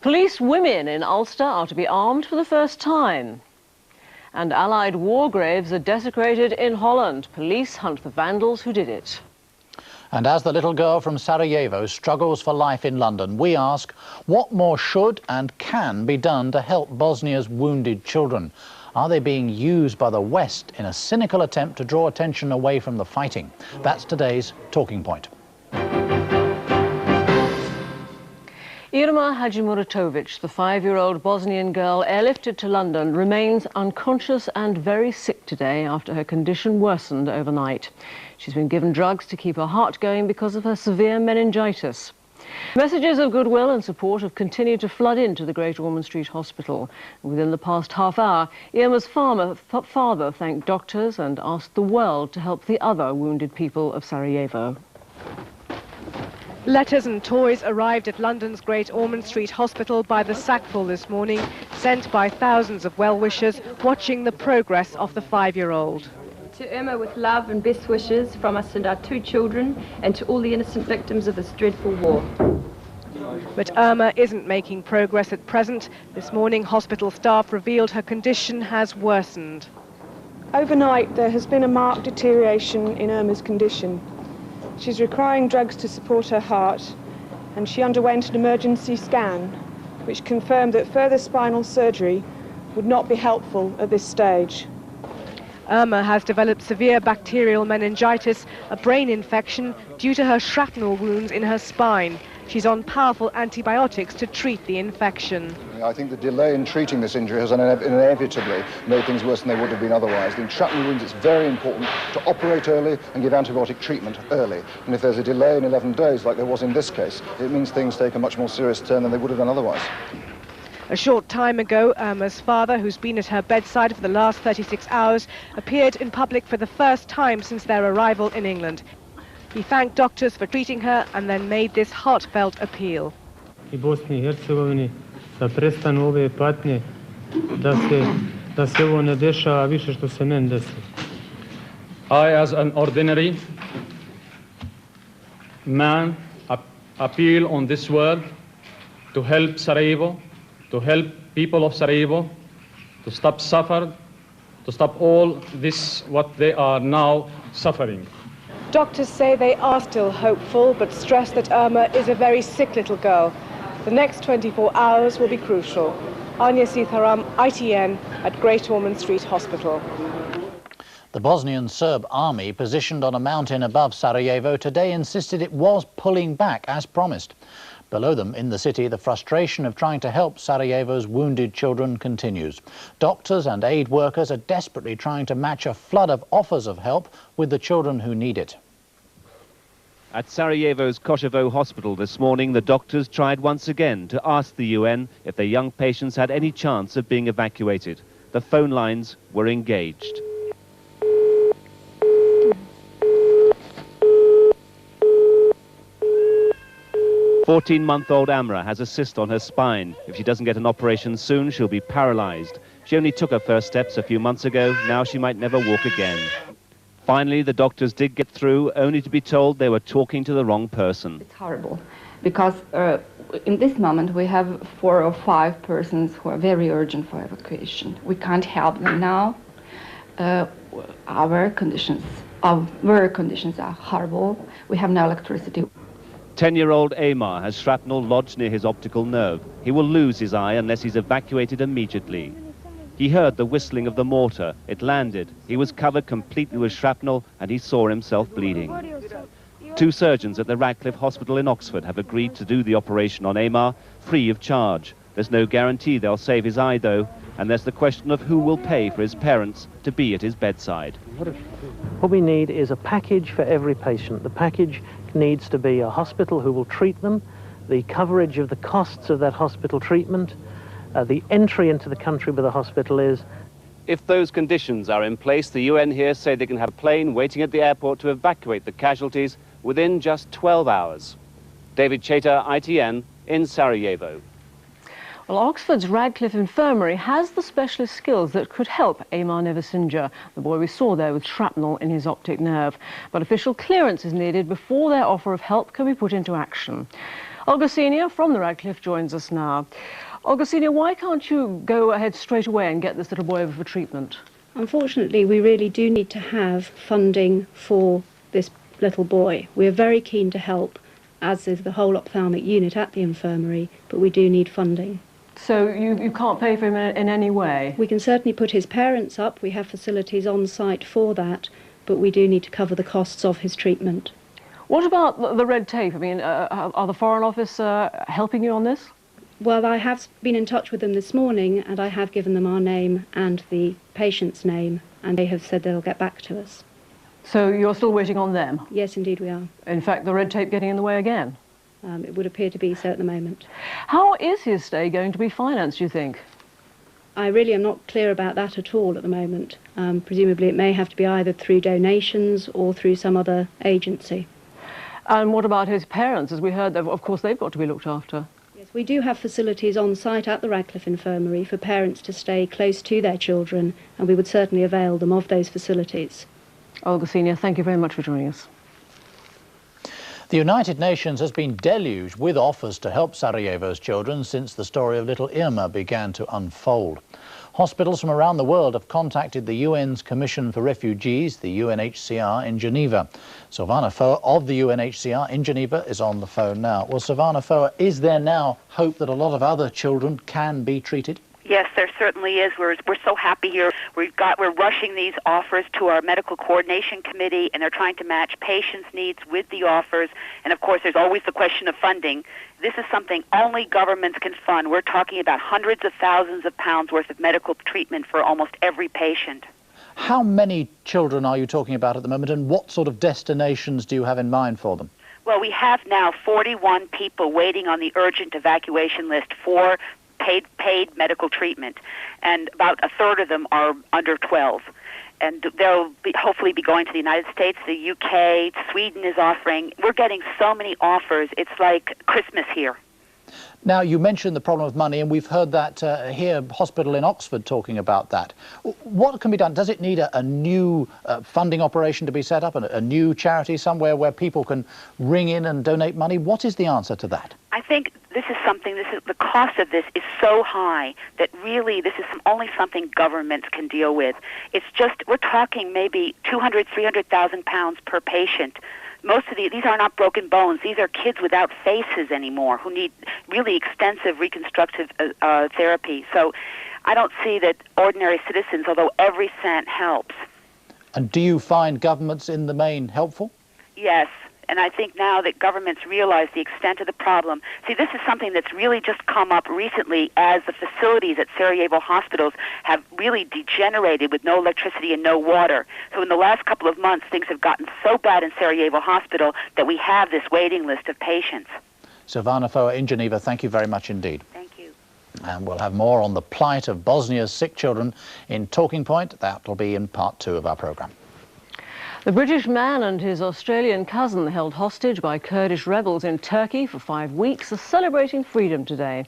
Police women in Ulster are to be armed for the first time. And Allied war graves are desecrated in Holland. Police hunt the vandals who did it. And as the little girl from Sarajevo struggles for life in London, we ask, what more should and can be done to help Bosnia's wounded children? Are they being used by the West in a cynical attempt to draw attention away from the fighting? That's today's Talking Point. Irma Hadjimuratovic, the 5-year-old Bosnian girl airlifted to London, remains unconscious and very sick today after her condition worsened overnight. She's been given drugs to keep her heart going because of her severe meningitis. Messages of goodwill and support have continued to flood into the Great Ormond Street Hospital. Within the past half hour, Irma's father thanked doctors and asked the world to help the other wounded people of Sarajevo. Letters and toys arrived at London's Great Ormond Street Hospital by the sackful this morning, sent by thousands of well-wishers watching the progress of the 5-year-old. To Irma, with love and best wishes from us and our 2 children, and to all the innocent victims of this dreadful war. But Irma isn't making progress at present. This morning, hospital staff revealed her condition has worsened. Overnight, there has been a marked deterioration in Irma's condition. She's requiring drugs to support her heart, and she underwent an emergency scan, which confirmed that further spinal surgery would not be helpful at this stage. Irma has developed severe bacterial meningitis, a brain infection, due to her shrapnel wounds in her spine. She's on powerful antibiotics to treat the infection. I think the delay in treating this injury has inevitably made things worse than they would have been otherwise. In shrapnel wounds, it's very important to operate early and give antibiotic treatment early. And if there's a delay in 11 days, like there was in this case, it means things take a much more serious turn than they would have done otherwise. A short time ago, Irma's father, who's been at her bedside for the last 36 hours, appeared in public for the first time since their arrival in England. He thanked doctors for treating her and then made this heartfelt appeal. I Bosni i Hercegovini da prestanu ove patnje, da se ovo ne dešava više što se meni desilo. I, as an ordinary man, appeal on this world to help Sarajevo, to help people of Sarajevo, to stop suffer, to stop all this what they are now suffering. Doctors say they are still hopeful, but stress that Irma is a very sick little girl. The next 24 hours will be crucial. Anya Sitharam, ITN, at Great Ormond Street Hospital. The Bosnian Serb army, positioned on a mountain above Sarajevo, today insisted it was pulling back as promised. Below them in the city, the frustration of trying to help Sarajevo's wounded children continues. Doctors and aid workers are desperately trying to match a flood of offers of help with the children who need it. At Sarajevo's Kosovo hospital this morning, the doctors tried once again to ask the UN if their young patients had any chance of being evacuated. The phone lines were engaged. "14-month-old Amra has a cyst on her spine. If she doesn't get an operation soon, she'll be paralyzed. She only took her first steps a few months ago. Now she might never walk again." Finally, the doctors did get through, only to be told they were talking to the wrong person. It's horrible, because in this moment we have 4 or 5 persons who are very urgent for evacuation. We can't help them now. Our conditions are horrible. We have no electricity. 10-year-old Amar has shrapnel lodged near his optical nerve. He will lose his eye unless he's evacuated immediately. He heard the whistling of the mortar. It landed. He was covered completely with shrapnel and he saw himself bleeding. 2 surgeons at the Radcliffe Hospital in Oxford have agreed to do the operation on Amar free of charge. There's no guarantee they'll save his eye, though, and there's the question of who will pay for his parents to be at his bedside. What we need is a package for every patient. The package needs to be a hospital who will treat them, the coverage of the costs of that hospital treatment, the entry into the country where the hospital is. If those conditions are in place, the UN here say they can have a plane waiting at the airport to evacuate the casualties within just 12 hours. David Chater, ITN, in Sarajevo. Well, Oxford's Radcliffe Infirmary has the specialist skills that could help Amar Nevesinja, the boy we saw there with shrapnel in his optic nerve. But official clearance is needed before their offer of help can be put into action. Olga Senior from the Radcliffe joins us now. Olga Senior, why can't you go ahead straight away and get this little boy over for treatment? Unfortunately, we really do need to have funding for this little boy. We're very keen to help, as is the whole ophthalmic unit at the infirmary, but we do need funding. So you can't pay for him in any way? We can certainly put his parents up. We have facilities on site for that, but we do need to cover the costs of his treatment. What about the red tape? I mean, are the Foreign Office helping you on this? Well, I have been in touch with them this morning, and I have given them our name and the patient's name, and they have said they'll get back to us. So you're still waiting on them? Yes, indeed we are. In fact, the red tape getting in the way again? It would appear to be so at the moment. How is his stay going to be financed, do you think? I really am not clear about that at all at the moment. Presumably it may have to be either through donations or through some other agency. And what about his parents? As we heard, of course, they've got to be looked after. Yes, we do have facilities on site at the Radcliffe Infirmary for parents to stay close to their children, and we would certainly avail them of those facilities. Olga Senior, thank you very much for joining us. The United Nations has been deluged with offers to help Sarajevo's children since the story of little Irma began to unfold. Hospitals from around the world have contacted the UN's Commission for Refugees, the UNHCR, in Geneva. Silvana Foa of the UNHCR in Geneva is on the phone now. Well, Silvana Foa, is there now hope that a lot of other children can be treated? Yes, there certainly is. We're so happy here. We're rushing these offers to our medical coordination committee, and they're trying to match patients' needs with the offers. And of course, there's always the question of funding. This is something only governments can fund. We're talking about hundreds of thousands of pounds worth of medical treatment for almost every patient. How many children are you talking about at the moment, and what sort of destinations do you have in mind for them? Well, we have now 41 people waiting on the urgent evacuation list for paid medical treatment, and about a third of them are under 12. And they'll hopefully be going to the United States, the UK, Sweden is offering. We're getting so many offers. It's like Christmas here. Now, you mentioned the problem of money, and we've heard that here, hospital in Oxford talking about that. What can be done? Does it need a new funding operation to be set up, a new charity somewhere where people can ring in and donate money? What is the answer to that? I think the cost of this is so high that really this is only something governments can deal with. It's just, we're talking maybe 200,000, 300,000 pounds per patient. Most of these are not broken bones. These are kids without faces anymore who need really extensive reconstructive therapy. So I don't see that ordinary citizens, although every cent helps. And do you find governments in the main helpful? Yes. And I think now that governments realize the extent of the problem. See, this is something that's really just come up recently as the facilities at Sarajevo hospitals have really degenerated with no electricity and no water. So in the last couple of months, things have gotten so bad in Sarajevo hospital that we have this waiting list of patients. Silvana Foa in Geneva, thank you very much indeed. Thank you. And we'll have more on the plight of Bosnia's sick children in Talking Point. That will be in part 2 of our programme. The British man and his Australian cousin held hostage by Kurdish rebels in Turkey for 5 weeks are celebrating freedom today.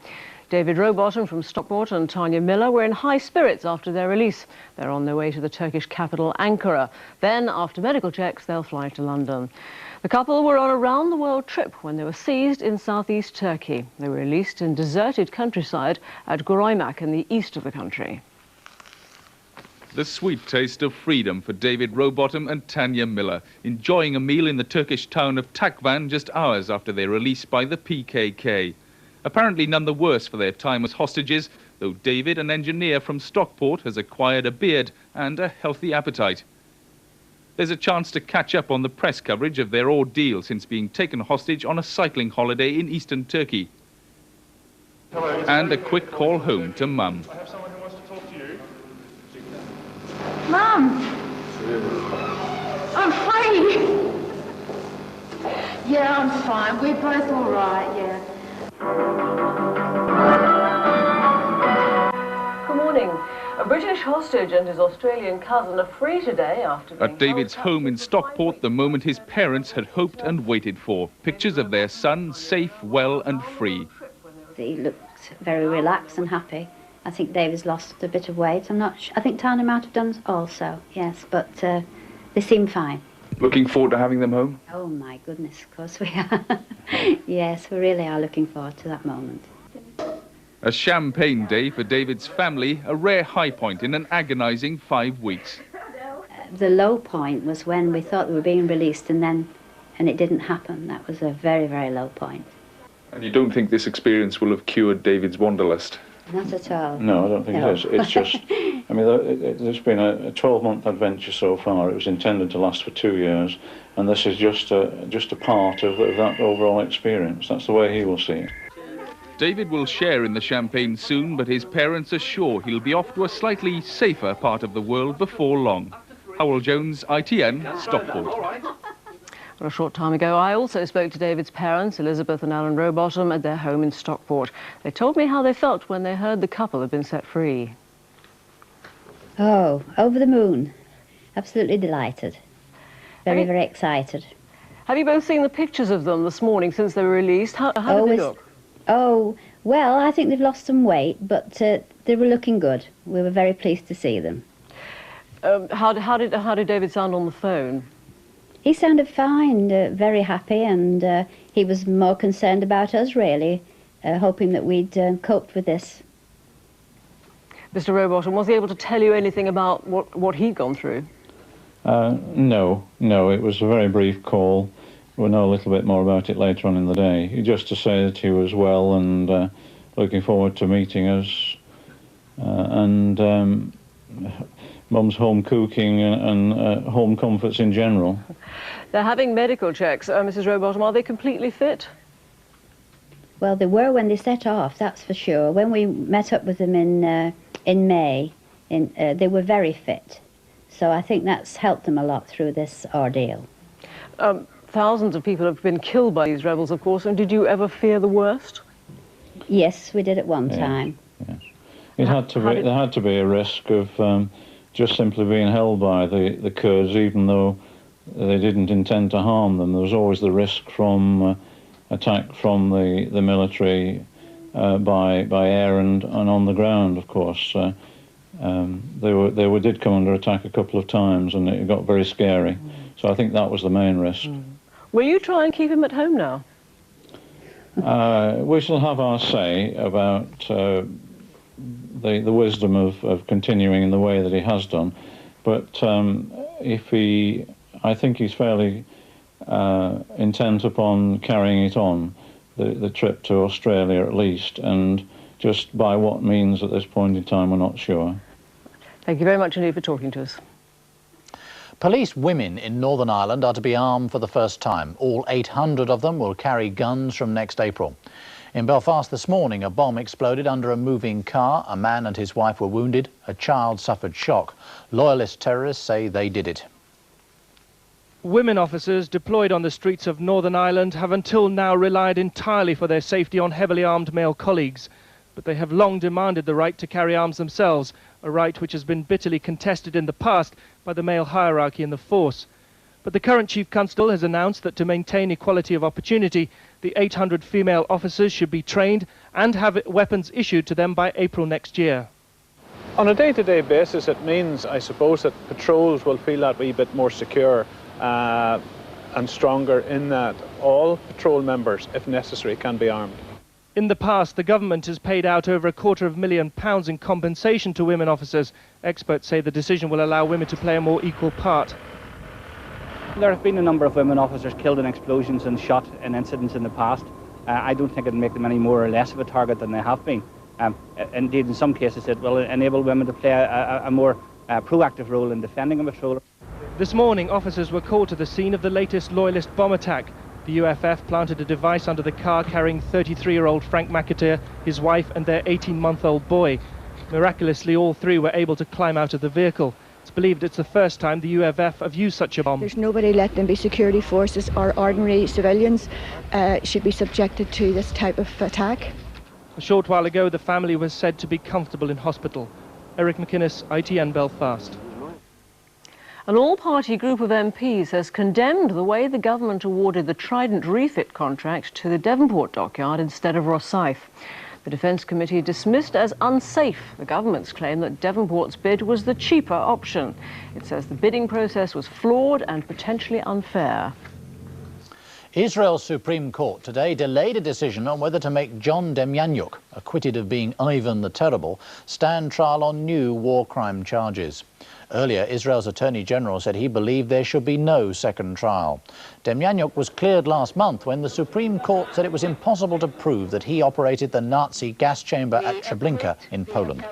David Rowbottom from Stockport and Tanya Miller were in high spirits after their release. They're on their way to the Turkish capital, Ankara. Then, after medical checks, they'll fly to London. The couple were on a round-the-world trip when they were seized in southeast Turkey. They were released in deserted countryside at Goraymak in the east of the country. The sweet taste of freedom for David Rowbottom and Tanya Miller, enjoying a meal in the Turkish town of Takvan just hours after their release by the PKK. Apparently none the worse for their time as hostages, though David, an engineer from Stockport, has acquired a beard and a healthy appetite. There's a chance to catch up on the press coverage of their ordeal since being taken hostage on a cycling holiday in eastern Turkey. And a quick call home to Mum. I have someone who wants to talk to you. Mum! I'm free! Yeah, I'm fine. We're both all right, yeah. Good morning. A British hostage and his Australian cousin are free today after being At David's home in Stockport, the moment his parents had hoped and waited for. Pictures of their son, safe, well and free. He looked very relaxed and happy. I think David's lost a bit of weight. I'm not sure. I think Tanya might have done also, yes, but they seem fine. Looking forward to having them home? Oh my goodness, of course we are. Yes, we really are looking forward to that moment. A champagne day for David's family, a rare high point in an agonising 5 weeks. The low point was when we thought we were being released and it didn't happen. That was a very, very low point. And you don't think this experience will have cured David's wanderlust? Not at all. No, I don't think No. it is. It's just, I mean, there's been a 12-month adventure so far. It was intended to last for 2 years, and this is just a part of that overall experience. That's the way he will see it. David will share in the champagne soon, but his parents are sure he'll be off to a slightly safer part of the world before long. Howell Jones, ITN, Stockport. A short time ago, I also spoke to David's parents, Elizabeth and Alan Rowbottom, at their home in Stockport. They told me how they felt when they heard the couple had been set free. Oh, over the moon. Absolutely delighted. Very, very excited. Have you both seen the pictures of them this morning since they were released? How did they look? Oh, well, I think they've lost some weight, but they were looking good. We were very pleased to see them. How did David sound on the phone? He sounded fine, very happy, and he was more concerned about us, really, hoping that we'd coped with this. Mr. Rowbottom, was he able to tell you anything about what he'd gone through? No, it was a very brief call. We'll know a little bit more about it later on in the day. Just to say that he was well and looking forward to meeting us. And Mum's home cooking and home comforts in general. They're having medical checks. Mrs. Rowbottom, are they completely fit? Well, they were when they set off, that's for sure. When we met up with them in May, they were very fit. So I think that's helped them a lot through this ordeal. Thousands of people have been killed by these rebels, of course, and did you ever fear the worst? Yes, we did at one time. Yes. There had to be a risk of just simply being held by the Kurds, even though they didn't intend to harm them. There was always the risk from attack from the military by air and on the ground, of course. They did come under attack a couple of times, and it got very scary. So I think that was the main risk. Will you try and keep him at home now? We shall have our say about the wisdom of continuing in the way that he has done. But I think he's fairly intent upon carrying it on, the trip to Australia at least, and just by what means at this point in time we're not sure. Thank you very much indeed for talking to us. Police women in Northern Ireland are to be armed for the first time. All 800 of them will carry guns from next April. In Belfast this morning, a bomb exploded under a moving car. A man and his wife were wounded. A child suffered shock. Loyalist terrorists say they did it. Women officers deployed on the streets of Northern Ireland have until now relied entirely for their safety on heavily armed male colleagues. But they have long demanded the right to carry arms themselves, a right which has been bitterly contested in the past by the male hierarchy in the force. But the current Chief Constable has announced that to maintain equality of opportunity, the 800 female officers should be trained and have weapons issued to them by April next year. On a day-to-day basis, it means, I suppose, that patrols will feel that wee bit more secure and stronger in that all patrol members, if necessary, can be armed. In the past, the government has paid out over £250,000 in compensation to women officers. Experts say the decision will allow women to play a more equal part. There have been a number of women officers killed in explosions and shot in incidents in the past. I don't think it'll make them any more or less of a target than they have been. Indeed, in some cases, it will enable women to play a more proactive role in defending a patrol. This morning, officers were called to the scene of the latest loyalist bomb attack. The UFF planted a device under the car carrying 33-year-old Frank McAteer, his wife and their 18-month-old boy. Miraculously, all three were able to climb out of the vehicle. It's believed it's the first time the UFF have used such a bomb. There's nobody let them be security forces or ordinary civilians should be subjected to this type of attack. A short while ago, the family was said to be comfortable in hospital. Eric McInnes, ITN Belfast. An all-party group of MPs has condemned the way the government awarded the Trident refit contract to the Devonport dockyard instead of Rosyth. The Defence Committee dismissed as unsafe the government's claim that Devonport's bid was the cheaper option. It says the bidding process was flawed and potentially unfair. Israel's Supreme Court today delayed a decision on whether to make John Demjanjuk, acquitted of being Ivan the Terrible, stand trial on new war crime charges. Earlier, Israel's Attorney General said he believed there should be no second trial. Demjanjuk was cleared last month when the Supreme Court said it was impossible to prove that he operated the Nazi gas chamber at Treblinka in Poland.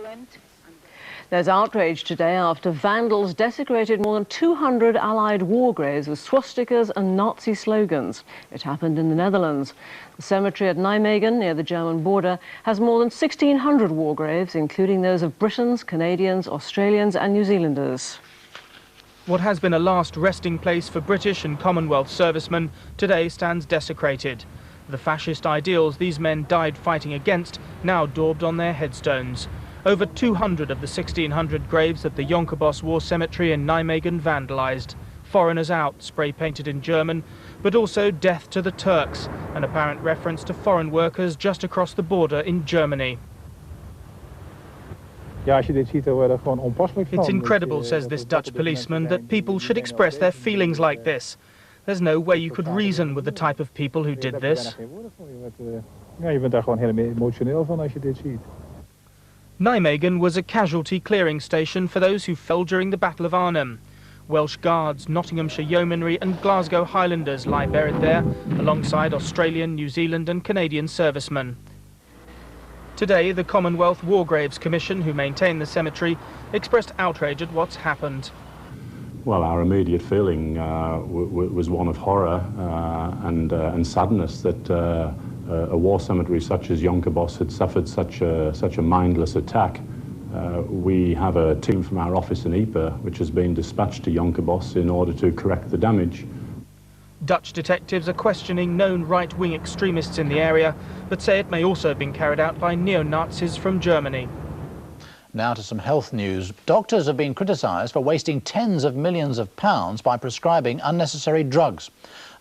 There's outrage today after vandals desecrated more than 200 Allied war graves with swastikas and Nazi slogans. It happened in the Netherlands. The cemetery at Nijmegen, near the German border, has more than 1,600 war graves, including those of Britons, Canadians, Australians and New Zealanders. What has been a last resting place for British and Commonwealth servicemen today stands desecrated. The fascist ideals these men died fighting against now daubed on their headstones. Over 200 of the 1,600 graves at the Jonkerbos War Cemetery in Nijmegen vandalised. Foreigners out, spray-painted in German, but also death to the Turks, an apparent reference to foreign workers just across the border in Germany. It's incredible, says this Dutch policeman, that people should express their feelings like this. There's no way you could reason with the type of people who did this. Nijmegen was a casualty clearing station for those who fell during the Battle of Arnhem. Welsh Guards, Nottinghamshire Yeomanry and Glasgow Highlanders lie buried there, alongside Australian, New Zealand and Canadian servicemen. Today, the Commonwealth War Graves Commission, who maintain the cemetery, expressed outrage at what's happened. Well, our immediate feeling was one of horror and sadness that a war cemetery such as Jonkerbos had suffered such a mindless attack. We have a team from our office in Ypres which has been dispatched to Jonkerbos in order to correct the damage. Dutch detectives are questioning known right-wing extremists in the area, but say it may also have been carried out by neo-Nazis from Germany. Now to some health news. Doctors have been criticised for wasting tens of millions of pounds by prescribing unnecessary drugs.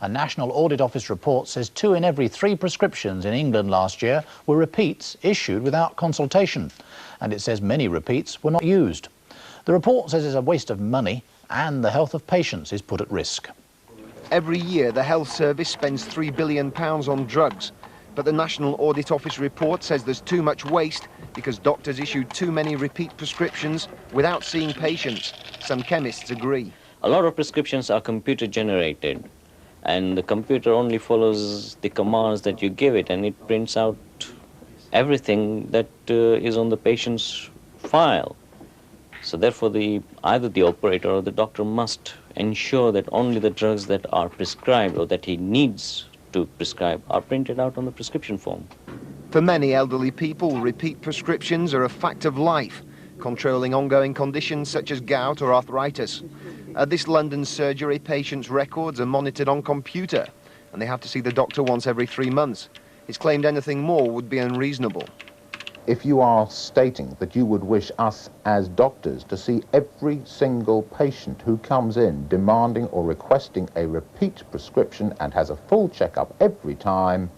A National Audit Office report says 2 in every 3 prescriptions in England last year were repeats issued without consultation. And it says many repeats were not used. The report says it's a waste of money and the health of patients is put at risk. Every year, the health service spends £3 billion on drugs. But the National Audit Office report says there's too much waste because doctors issued too many repeat prescriptions without seeing patients. Some chemists agree. A lot of prescriptions are computer generated, and the computer only follows the commands that you give it, and it prints out everything that is on the patient's file. So therefore, either the operator or the doctor must ensure that only the drugs that are prescribed or that he needs to prescribe are printed out on the prescription form. For many elderly people, repeat prescriptions are a fact of life, controlling ongoing conditions such as gout or arthritis. At this London surgery, patients' records are monitored on computer, and they have to see the doctor once every 3 months. It's claimed anything more would be unreasonable. If you are stating that you would wish us as doctors to see every single patient who comes in demanding or requesting a repeat prescription and has a full checkup every time,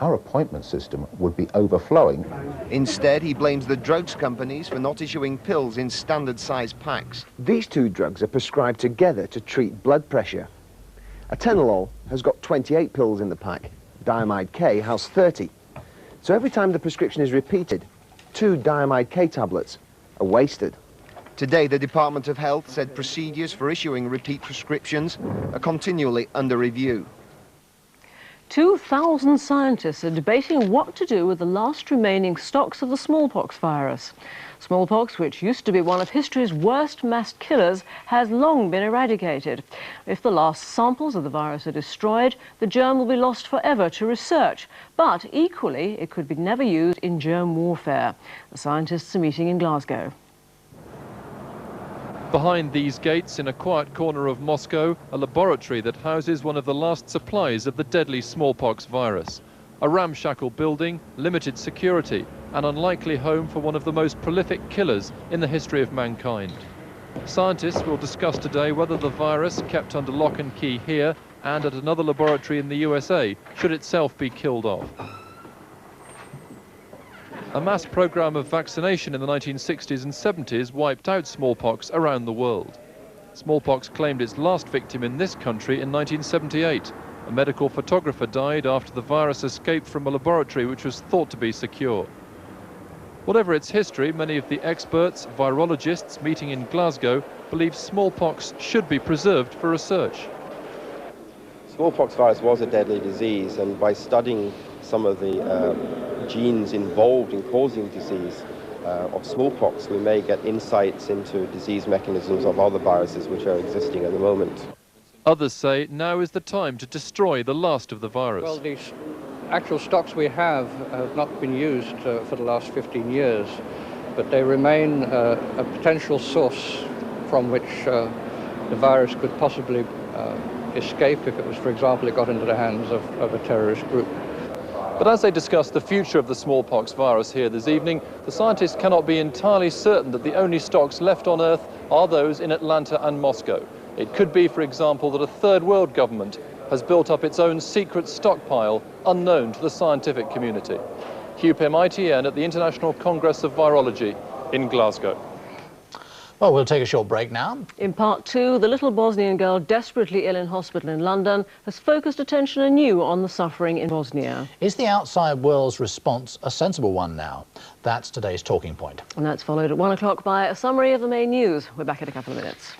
our appointment system would be overflowing. Instead, he blames the drugs companies for not issuing pills in standard-sized packs. These 2 drugs are prescribed together to treat blood pressure. Atenolol has got 28 pills in the pack. Diamide K has 30. So every time the prescription is repeated, 2 Diamide K tablets are wasted. Today, the Department of Health said procedures for issuing repeat prescriptions are continually under review. 2,000 scientists are debating what to do with the last remaining stocks of the smallpox virus. Smallpox, which used to be one of history's worst mass killers, has long been eradicated. If the last samples of the virus are destroyed, the germ will be lost forever to research. But equally, it could be never used in germ warfare. The scientists are meeting in Glasgow. Behind these gates, in a quiet corner of Moscow, a laboratory that houses one of the last supplies of the deadly smallpox virus. A ramshackle building, limited security, an unlikely home for one of the most prolific killers in the history of mankind. Scientists will discuss today whether the virus, kept under lock and key here and at another laboratory in the USA, should itself be killed off. A mass program of vaccination in the 1960s and 70s wiped out smallpox around the world. Smallpox claimed its last victim in this country in 1978. A medical photographer died after the virus escaped from a laboratory which was thought to be secure. Whatever its history, many of the experts, virologists meeting in Glasgow, believe smallpox should be preserved for research. Smallpox virus was a deadly disease, and by studying some of the genes involved in causing disease of smallpox, we may get insights into disease mechanisms of other viruses which are existing at the moment. Others say now is the time to destroy the last of the virus. Well, these actual stocks we have not been used for the last 15 years, but they remain a potential source from which the virus could possibly escape if it was, for example, it got into the hands of a terrorist group. But as they discuss the future of the smallpox virus here this evening, the scientists cannot be entirely certain that the only stocks left on Earth are those in Atlanta and Moscow. It could be, for example, that a third world government has built up its own secret stockpile unknown to the scientific community. Hugh Pym, ITN at the International Congress of Virology in Glasgow. Well, we'll take a short break now. In part two, the little Bosnian girl desperately ill in hospital in London has focused attention anew on the suffering in Bosnia. Is the outside world's response a sensible one now? That's today's talking point. And that's followed at 1 o'clock by a summary of the main news. We're back in a couple of minutes.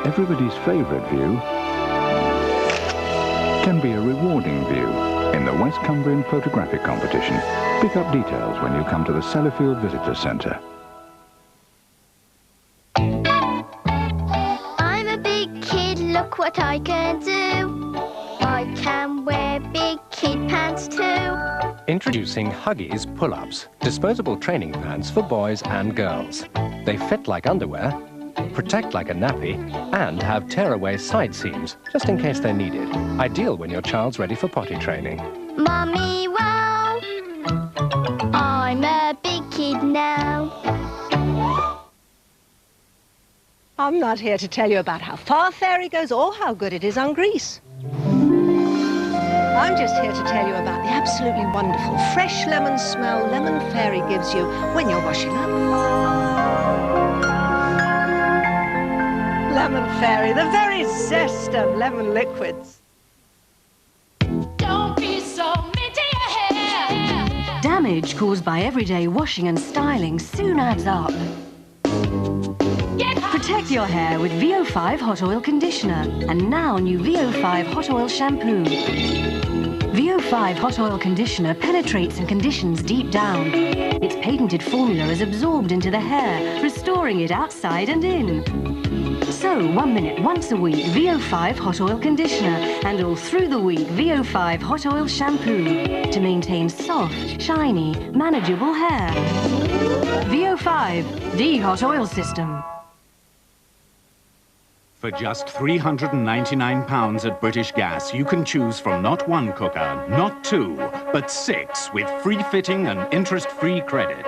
Everybody's favourite view can be a rewarding view in the West Cumbrian Photographic Competition. Pick up details when you come to the Sellafield Visitor Centre. I'm a big kid, look what I can do. I can wear big kid pants too. Introducing Huggies Pull-Ups, disposable training pants for boys and girls. They fit like underwear, protect like a nappy, and have tear-away side seams, just in case they're needed. Ideal when your child's ready for potty training. Mummy, wow! I'm a big kid now. I'm not here to tell you about how far Fairy goes or how good it is on grease. I'm just here to tell you about the absolutely wonderful fresh lemon smell Lemon Fairy gives you when you're washing up. Lemon Fairy, the very zest of lemon liquids. Don't be so mean to your hair. Damage caused by everyday washing and styling soon adds up. Protect your hair with VO5 Hot Oil Conditioner and now new VO5 Hot Oil Shampoo. VO5 Hot Oil Conditioner penetrates and conditions deep down. Its patented formula is absorbed into the hair, restoring it outside and in. So, 1 minute once a week, VO5 Hot Oil Conditioner, and all through the week, VO5 Hot Oil Shampoo, to maintain soft, shiny, manageable hair. VO5, the hot oil system. For just £399 at British Gas, you can choose from not one cooker, not two, but 6 with free fitting and interest-free credit.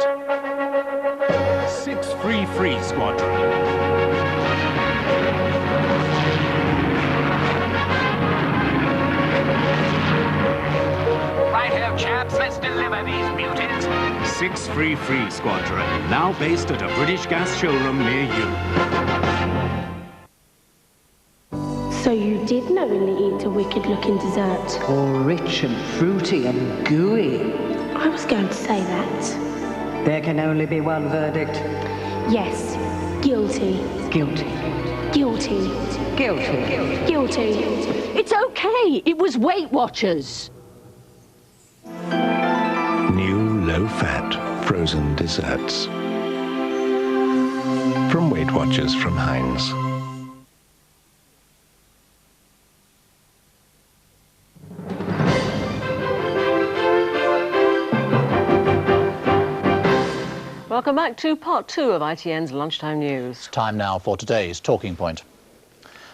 6 free squadron. Right here, chaps, let's deliver. by these mutants. 6 Free Squadron, now based at a British Gas showroom near you. So you did knowingly eat a wicked-looking dessert? Or rich and fruity and gooey. I was going to say that. There can only be one verdict. Yes, guilty. Guilty. Guilty. Guilty. Guilty. It's okay. It was Weight Watchers. New low-fat frozen desserts. From Weight Watchers from Heinz. Welcome back to part 2 of ITN's Lunchtime News. Time now for today's Talking Point.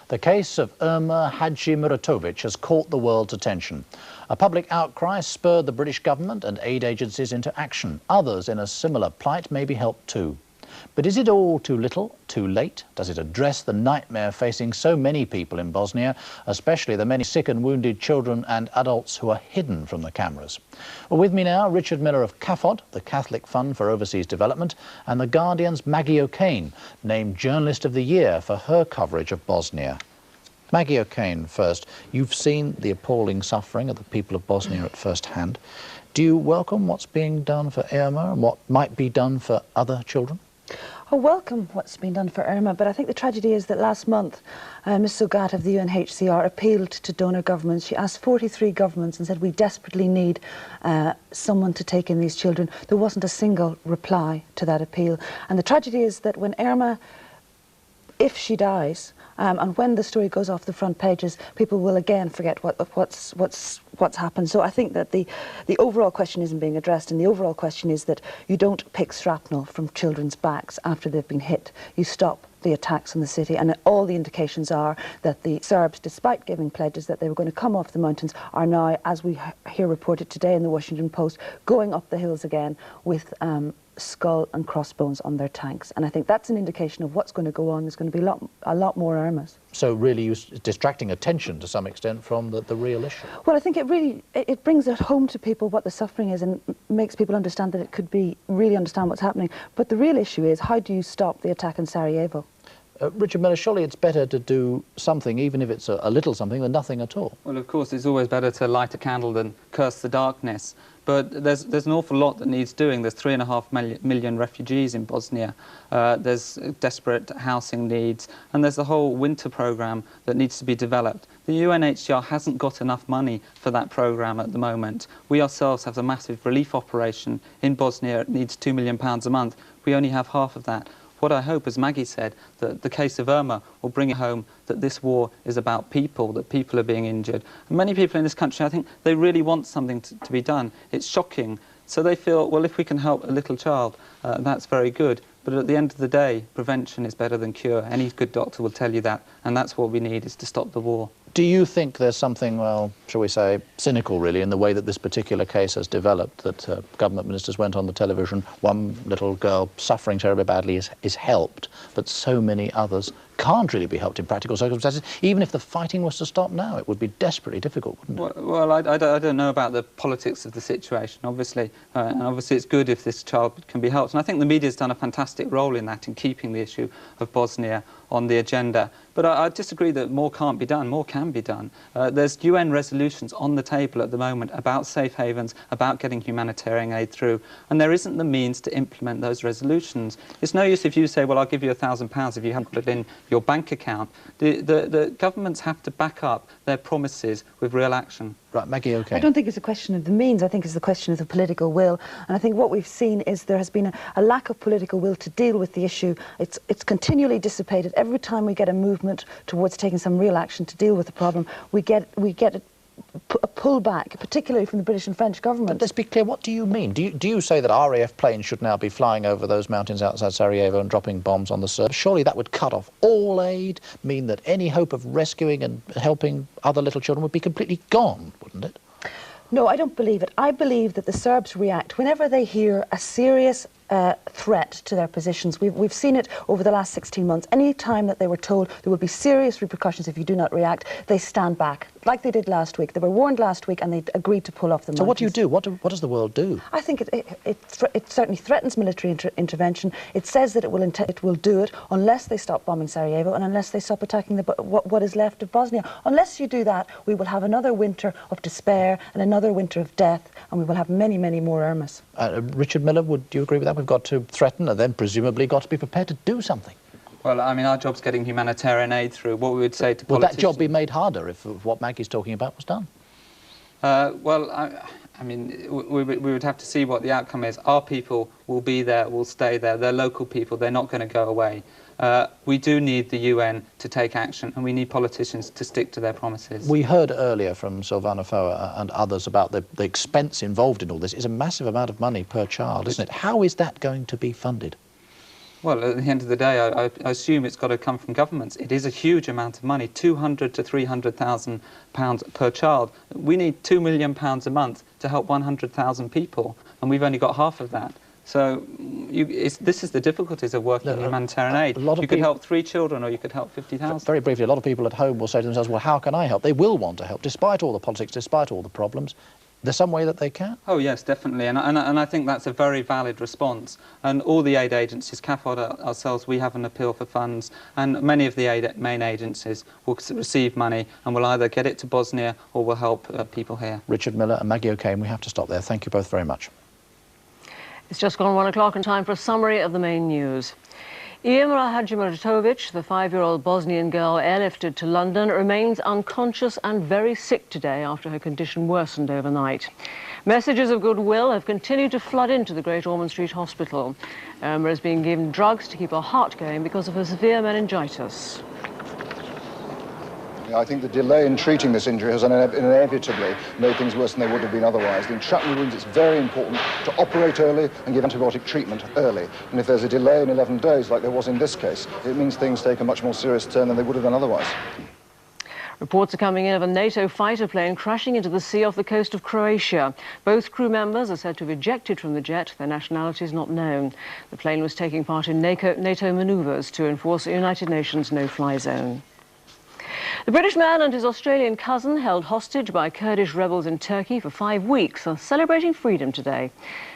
The case of Irma Hadjimuratowicz has caught the world's attention. A public outcry spurred the British government and aid agencies into action. Others in a similar plight may be helped too. But is it all too little, too late? Does it address the nightmare facing so many people in Bosnia, especially the many sick and wounded children and adults who are hidden from the cameras? Well, with me now, Richard Miller of CAFOD, the Catholic Fund for Overseas Development, and The Guardian's Maggie O'Kane, named Journalist of the Year for her coverage of Bosnia. Maggie O'Kane first. You've seen the appalling suffering of the people of Bosnia at first hand. Do you welcome what's being done for Irma and what might be done for other children? I welcome what's been done for Irma, but I think the tragedy is that last month Ms. Sogat of the UNHCR appealed to donor governments. She asked 43 governments and said, we desperately need someone to take in these children. There wasn't a single reply to that appeal. And the tragedy is that when Irma, if she dies, and when the story goes off the front pages, people will again forget what's happened. So I think that the overall question isn't being addressed, and the overall question is that you don't pick shrapnel from children's backs after they've been hit. You stop the attacks on the city, and all the indications are that the Serbs, despite giving pledges that they were going to come off the mountains, are now, as we hear reported today in the Washington Post, going up the hills again with skull and crossbones on their tanks. And I think that's an indication of what's going to go on. There's going to be a lot more Irmas. So really distracting attention to some extent from the real issue. Well, I think it brings it home to people what the suffering is and makes people understand that it could be, really understand what's happening. But the real issue is, how do you stop the attack in Sarajevo? Richard Miller, surely it's better to do something, even if it's a little something, than nothing at all. Well, of course, it's always better to light a candle than curse the darkness. But there's an awful lot that needs doing. There's 3.5 million refugees in Bosnia. There's desperate housing needs. And there's a whole winter programme that needs to be developed. The UNHCR hasn't got enough money for that programme at the moment. We ourselves have a massive relief operation in Bosnia. It needs £2 million a month. We only have half of that. What I hope, as Maggie said, that the case of Irma will bring it home that this war is about people, that people are being injured. And many people in this country, I think, they really want something to be done. It's shocking. So they feel, well, if we can help a little child, that's very good. But at the end of the day, prevention is better than cure. Any good doctor will tell you that. And that's what we need, is to stop the war. Do you think there's something, well, shall we say, cynical, really, in the way that this particular case has developed, that government ministers went on the television, one little girl suffering terribly badly is helped, but so many others can't really be helped in practical circumstances? Even if the fighting was to stop now, it would be desperately difficult, wouldn't it? Well, I don't know about the politics of the situation, obviously. And obviously it's good if this child can be helped. And I think the media's done a fantastic role in that, in keeping the issue of Bosnia on the agenda. But I disagree that more can't be done. More can be done. There's UN resolutions on the table at the moment about safe havens, about getting humanitarian aid through, and there isn't the means to implement those resolutions. It's no use if you say, well, I'll give you £1,000 if you haven't put it in your bank account. The governments have to back up their promises with real action. Right, Maggie, okay. I don't think it's a question of the means. I think it's a question of the political will. And I think what we've seen is there has been a lack of political will to deal with the issue. It's continually dissipated. Every time we get a movement towards taking some real action to deal with the problem, we get a pullback, particularly from the British and French government. But let's be clear, what do you mean? Do you say that RAF planes should now be flying over those mountains outside Sarajevo and dropping bombs on the Serbs? Surely that would cut off all aid, mean that any hope of rescuing and helping other little children would be completely gone, wouldn't it? No, I don't believe it. I believe that the Serbs react whenever they hear a serious threat to their positions. We've seen it over the last 16 months. Any time that they were told there will be serious repercussions if you do not react, they stand back, like they did last week. They were warned last week and they agreed to pull off the So what do you do? What does the world do? I think it certainly threatens military intervention. It says that it will do it unless they stop bombing Sarajevo and unless they stop attacking what is left of Bosnia. Unless you do that, we will have another winter of despair and another winter of death, and we will have many, many more Irmas. Richard Miller, would you agree with that? We've got to threaten and then presumably got to be prepared to do something. Well, I mean, our job's getting humanitarian aid through. What we would say to Would politicians... that job be made harder if what Maggie's talking about was done? Well, I mean, we would have to see what the outcome is. Our people will be there, will stay there. They're local people. They're not going to go away. We do need the UN to take action, and we need politicians to stick to their promises. We heard earlier from Silvana Foa and others about the expense involved in all this. It's a massive amount of money per child, isn't it? How is that going to be funded? Well, at the end of the day, I assume it's got to come from governments. It is a huge amount of money, £200,000 to £300,000 per child. We need £2 million a month to help 100,000 people, and we've only got half of that. So this is the difficulties of working in humanitarian aid. You could help 3 children or you could help 50,000. Very briefly, a lot of people at home will say to themselves, well, how can I help? They will want to help, despite all the politics, despite all the problems. There's some way that they can? Oh, yes, definitely. And I think that's a very valid response. And all the aid agencies, CAFOD ourselves, we have an appeal for funds. And many of the main agencies will receive money and will either get it to Bosnia or will help people here. Richard Miller and Maggie O'Kane, we have to stop there. Thank you both very much. It's just gone 1 o'clock and time for a summary of the main news. Irma Hadjimuratovic, the 5-year-old Bosnian girl airlifted to London, remains unconscious and very sick today after her condition worsened overnight. Messages of goodwill have continued to flood into the Great Ormond Street Hospital. Irma is being given drugs to keep her heart going because of her severe meningitis. I think the delay in treating this injury has inevitably made things worse than they would have been otherwise. In shrapnel wounds, it's very important to operate early and give antibiotic treatment early. And if there's a delay in 11 days, like there was in this case, it means things take a much more serious turn than they would have done otherwise. Reports are coming in of a NATO fighter plane crashing into the sea off the coast of Croatia. Both crew members are said to have ejected from the jet. Their nationality is not known. The plane was taking part in NATO manoeuvres to enforce the United Nations no-fly zone. The British man and his Australian cousin, held hostage by Kurdish rebels in Turkey for 5 weeks, are celebrating freedom today.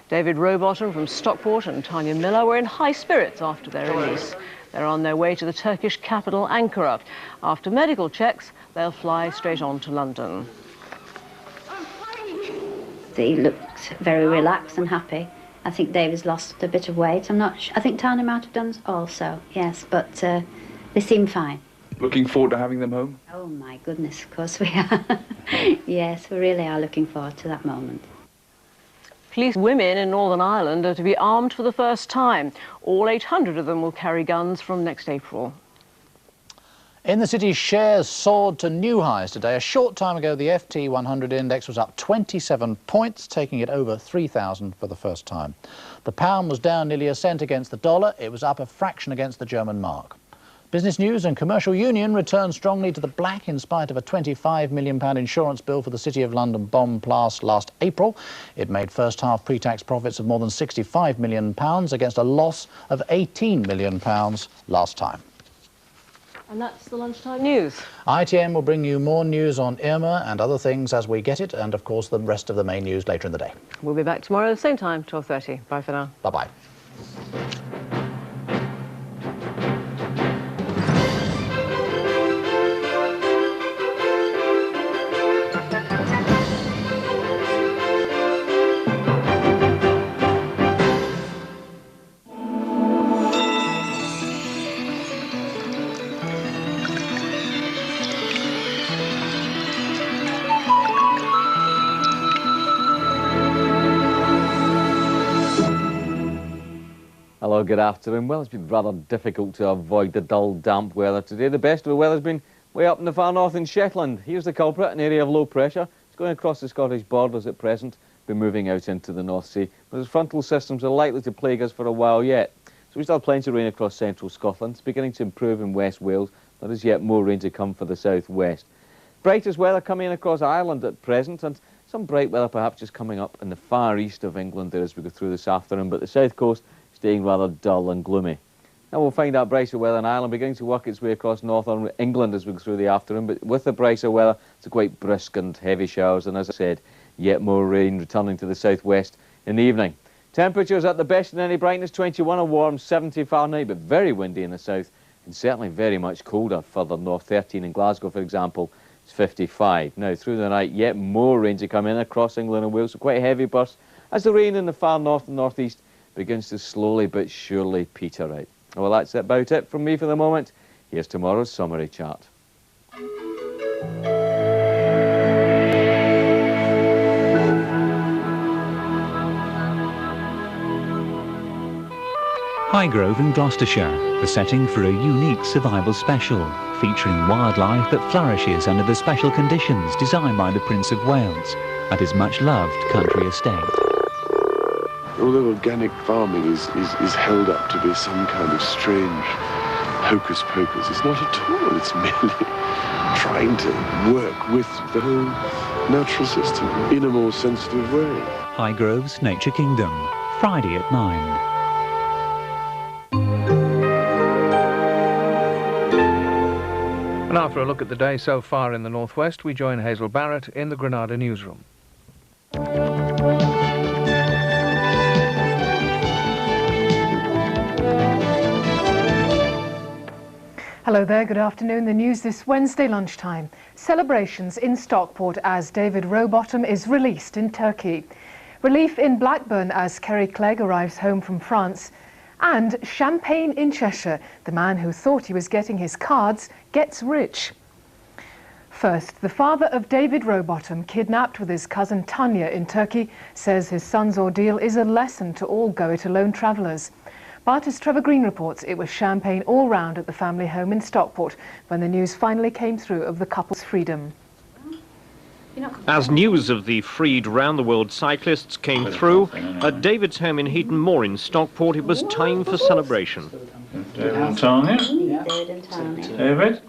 David Rowbottom from Stockport and Tanya Miller were in high spirits after their release. They're on their way to the Turkish capital, Ankara. After medical checks, they'll fly straight on to London. They looked very relaxed and happy. I think David's lost a bit of weight. I think Tanya might have done also, yes, but they seem fine. Looking forward to having them home? Oh my goodness, of course we are. Yes, we really are looking forward to that moment. Police women in Northern Ireland are to be armed for the first time. All 800 of them will carry guns from next April. In the city, shares soared to new highs today. A short time ago, the FT 100 index was up 27 points, taking it over 3,000 for the first time. The pound was down nearly a cent against the dollar. It was up a fraction against the German mark. Business News and Commercial Union returned strongly to the black in spite of a £25 million insurance bill for the City of London bomb blast last April. It made first-half pre-tax profits of more than £65 million against a loss of £18 million last time. And that's the lunchtime news. ITN will bring you more news on Irma and other things as we get it, and of course the rest of the main news later in the day. We'll be back tomorrow at the same time, 12:30. Bye for now. Bye-bye. Hello, good afternoon. Well, it's been rather difficult to avoid the dull, damp weather today. The best of the weather's been way up in the far north in Shetland. Here's the culprit, an area of low pressure. It's going across the Scottish borders at present, been moving out into the North Sea. But its frontal systems are likely to plague us for a while yet. So we still have plenty of rain across central Scotland. It's beginning to improve in West Wales. There is yet more rain to come for the southwest. Brightest weather coming in across Ireland at present, and some bright weather perhaps just coming up in the far east of England there as we go through this afternoon. But the south coast staying rather dull and gloomy. Now we'll find out brace of weather in Ireland beginning to work its way across northern England as we go through the afternoon, but with the brace of weather, it's quite brisk and heavy showers, and as I said, yet more rain returning to the southwest in the evening. Temperatures at the best in any brightness, 21 and warm, 70 Fahrenheit, but very windy in the south, and certainly very much colder further north. 13 in Glasgow, for example, it's 55. Now, through the night, yet more rain to come in across England and Wales, so quite heavy bursts, as the rain in the far north and northeast begins to slowly but surely peter out. Well, that's about it from me for the moment. Here's tomorrow's summary chart. Highgrove in Gloucestershire, the setting for a unique survival special, featuring wildlife that flourishes under the special conditions designed by the Prince of Wales at his much-loved country estate. Although organic farming is held up to be some kind of strange hocus pocus, it's not at all. It's merely trying to work with the whole natural system in a more sensitive way. Highgrove's Nature Kingdom, Friday at 9. And after a look at the day so far in the northwest, we join Hazel Barrett in the Granada newsroom. Hello there, good afternoon. The news this Wednesday lunchtime. Celebrations in Stockport as David Rowbottom is released in Turkey. Relief in Blackburn as Kerry Clegg arrives home from France. And champagne in Cheshire. The man who thought he was getting his cards gets rich. First, the father of David Rowbottom, kidnapped with his cousin Tanya in Turkey, says his son's ordeal is a lesson to all go-it-alone travellers. But as Trevor Green reports, it was champagne all round at the family home in Stockport when the news finally came through of the couple's freedom. As news of the freed round-the-world cyclists came through, at David's home in Heaton Moor in Stockport, it was time for celebration. David and Tanya. David.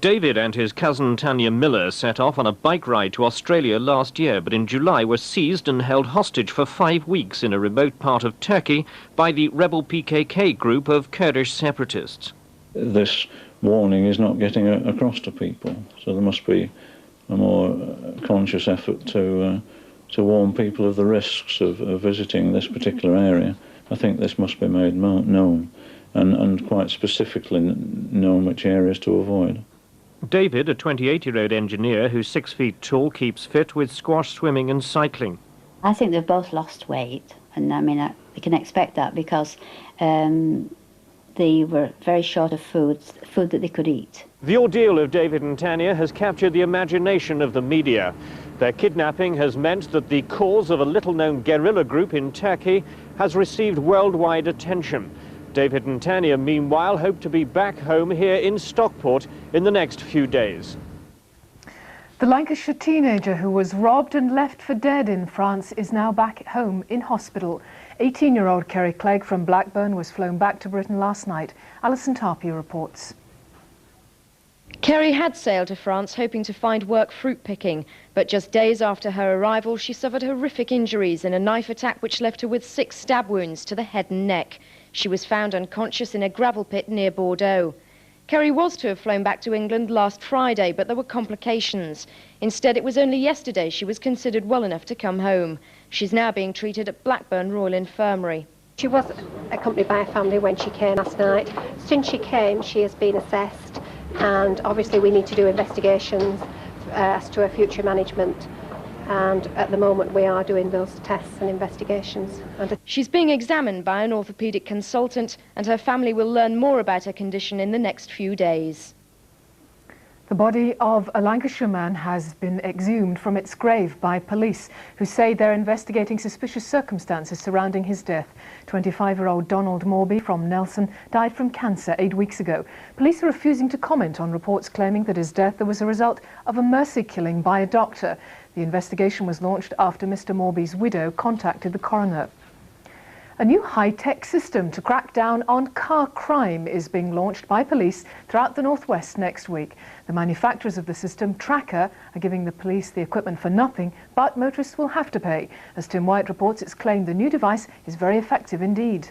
David and his cousin Tanya Miller set off on a bike ride to Australia last year, but in July were seized and held hostage for 5 weeks in a remote part of Turkey by the rebel PKK group of Kurdish separatists. This warning is not getting across to people, so there must be a more conscious effort to warn people of the risks of visiting this particular area. I think this must be made known, and quite specifically known which areas to avoid. David, a 28-year-old engineer who's 6 feet tall, keeps fit with squash, swimming and cycling. I think they've both lost weight, and I mean, we can expect that because they were very short of food that they could eat. The ordeal of David and Tanya has captured the imagination of the media. Their kidnapping has meant that the cause of a little-known guerrilla group in Turkey has received worldwide attention. David and Tanya, meanwhile, hope to be back home here in Stockport in the next few days. The Lancashire teenager who was robbed and left for dead in France is now back at home in hospital. 18-year-old Kerry Clegg from Blackburn was flown back to Britain last night. Alison Tarpey reports. Kerry had sailed to France hoping to find work fruit picking, but just days after her arrival she suffered horrific injuries in a knife attack which left her with 6 stab wounds to the head and neck. She was found unconscious in a gravel pit near Bordeaux. Kerry was to have flown back to England last Friday, but there were complications. Instead, it was only yesterday she was considered well enough to come home. She's now being treated at Blackburn Royal Infirmary. She was accompanied by a family when she came last night. Since she came, she has been assessed, and obviously we need to do investigations as to her future management. And at the moment we are doing those tests and investigations. She's being examined by an orthopaedic consultant, and her family will learn more about her condition in the next few days. The body of a Lancashire man has been exhumed from its grave by police, who say they're investigating suspicious circumstances surrounding his death. 25-year-old Donald Morby from Nelson died from cancer 8 weeks ago. Police are refusing to comment on reports claiming that his death was a result of a mercy killing by a doctor. The investigation was launched after Mr. Morby's widow contacted the coroner. A new high-tech system to crack down on car crime is being launched by police throughout the northwest next week. The manufacturers of the system, Tracker, are giving the police the equipment for nothing, but motorists will have to pay. As Tim White reports, it's claimed the new device is very effective indeed.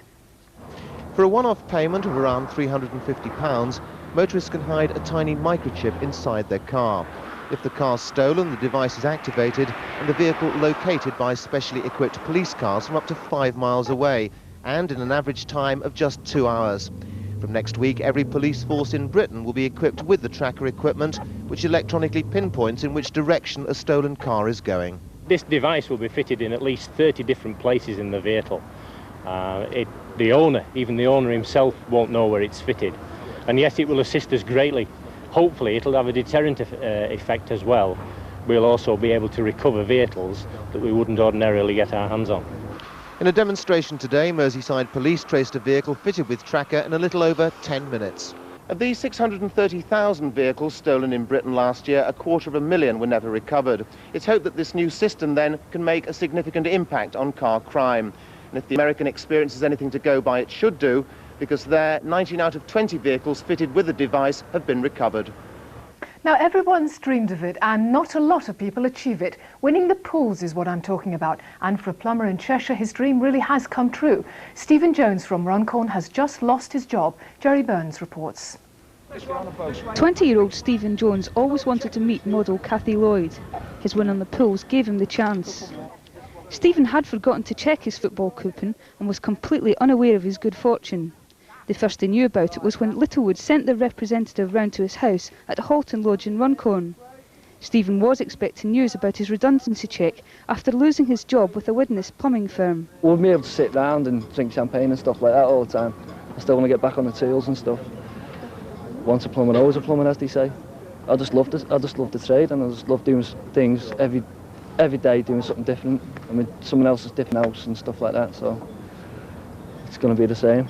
For a one-off payment of around £350, motorists can hide a tiny microchip inside their car. If the car's stolen, the device is activated and the vehicle located by specially equipped police cars from up to 5 miles away, and in an average time of just 2 hours. From next week, every police force in Britain will be equipped with the Tracker equipment, which electronically pinpoints in which direction a stolen car is going. This device will be fitted in at least 30 different places in the vehicle. Even the owner himself won't know where it's fitted. And yes, it will assist us greatly. Hopefully it'll have a deterrent effect as well. We'll also be able to recover vehicles that we wouldn't ordinarily get our hands on. In a demonstration today, Merseyside police traced a vehicle fitted with Tracker in a little over 10 minutes. Of these 630,000 vehicles stolen in Britain last year, 250,000 were never recovered. It's hoped that this new system then can make a significant impact on car crime. And if the American experience is anything to go by, it should do, because there, 19 out of 20 vehicles fitted with the device have been recovered. Now, everyone's dreamed of it, and not a lot of people achieve it. Winning the pools is what I'm talking about, and for a plumber in Cheshire, his dream really has come true. Stephen Jones from Runcorn has just lost his job. Jerry Burns reports. 20-year-old Stephen Jones always wanted to meet model Cathy Lloyd. His win on the pools gave him the chance. Stephen had forgotten to check his football coupon and was completely unaware of his good fortune. The first he knew about it was when Littlewood sent their representative round to his house at Halton Lodge in Runcorn. Stephen was expecting news about his redundancy cheque after losing his job with a Widnes plumbing firm. We wouldn't be able to sit round and drink champagne and stuff like that all the time. I still want to get back on the tools and stuff. Once a plumber, always a plumber, as they say. I just love the trade, and I just love doing things every day, doing something different. I mean, someone else's different house and stuff like that, so it's going to be the same.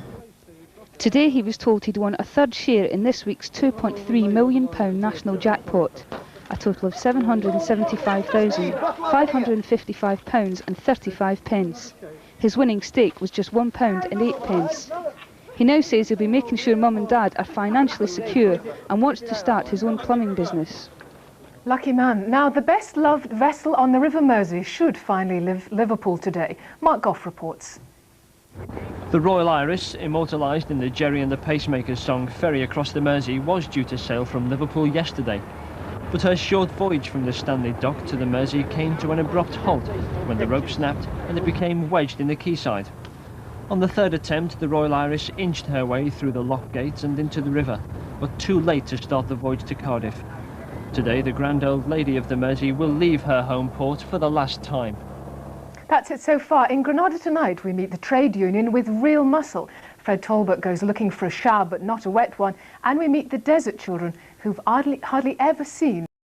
Today he was told he'd won a third share in this week's £2.3 million national jackpot, a total of £775,555.35. His winning stake was just £1.08. He now says he'll be making sure Mum and Dad are financially secure and wants to start his own plumbing business. Lucky man. Now, the best-loved vessel on the River Mersey should finally leave Liverpool today. Mark Goff reports. The Royal Iris, immortalised in the Jerry and the Pacemakers song Ferry Across the Mersey, was due to sail from Liverpool yesterday. But her short voyage from the Stanley Dock to the Mersey came to an abrupt halt when the rope snapped and it became wedged in the quayside. On the third attempt, the Royal Iris inched her way through the lock gates and into the river, but too late to start the voyage to Cardiff. Today, the grand old lady of the Mersey will leave her home port for the last time. That's it so far. In Granada tonight, we meet the trade union with real muscle. Fred Talbot goes looking for a shower, but not a wet one. And we meet the desert children who've hardly ever seen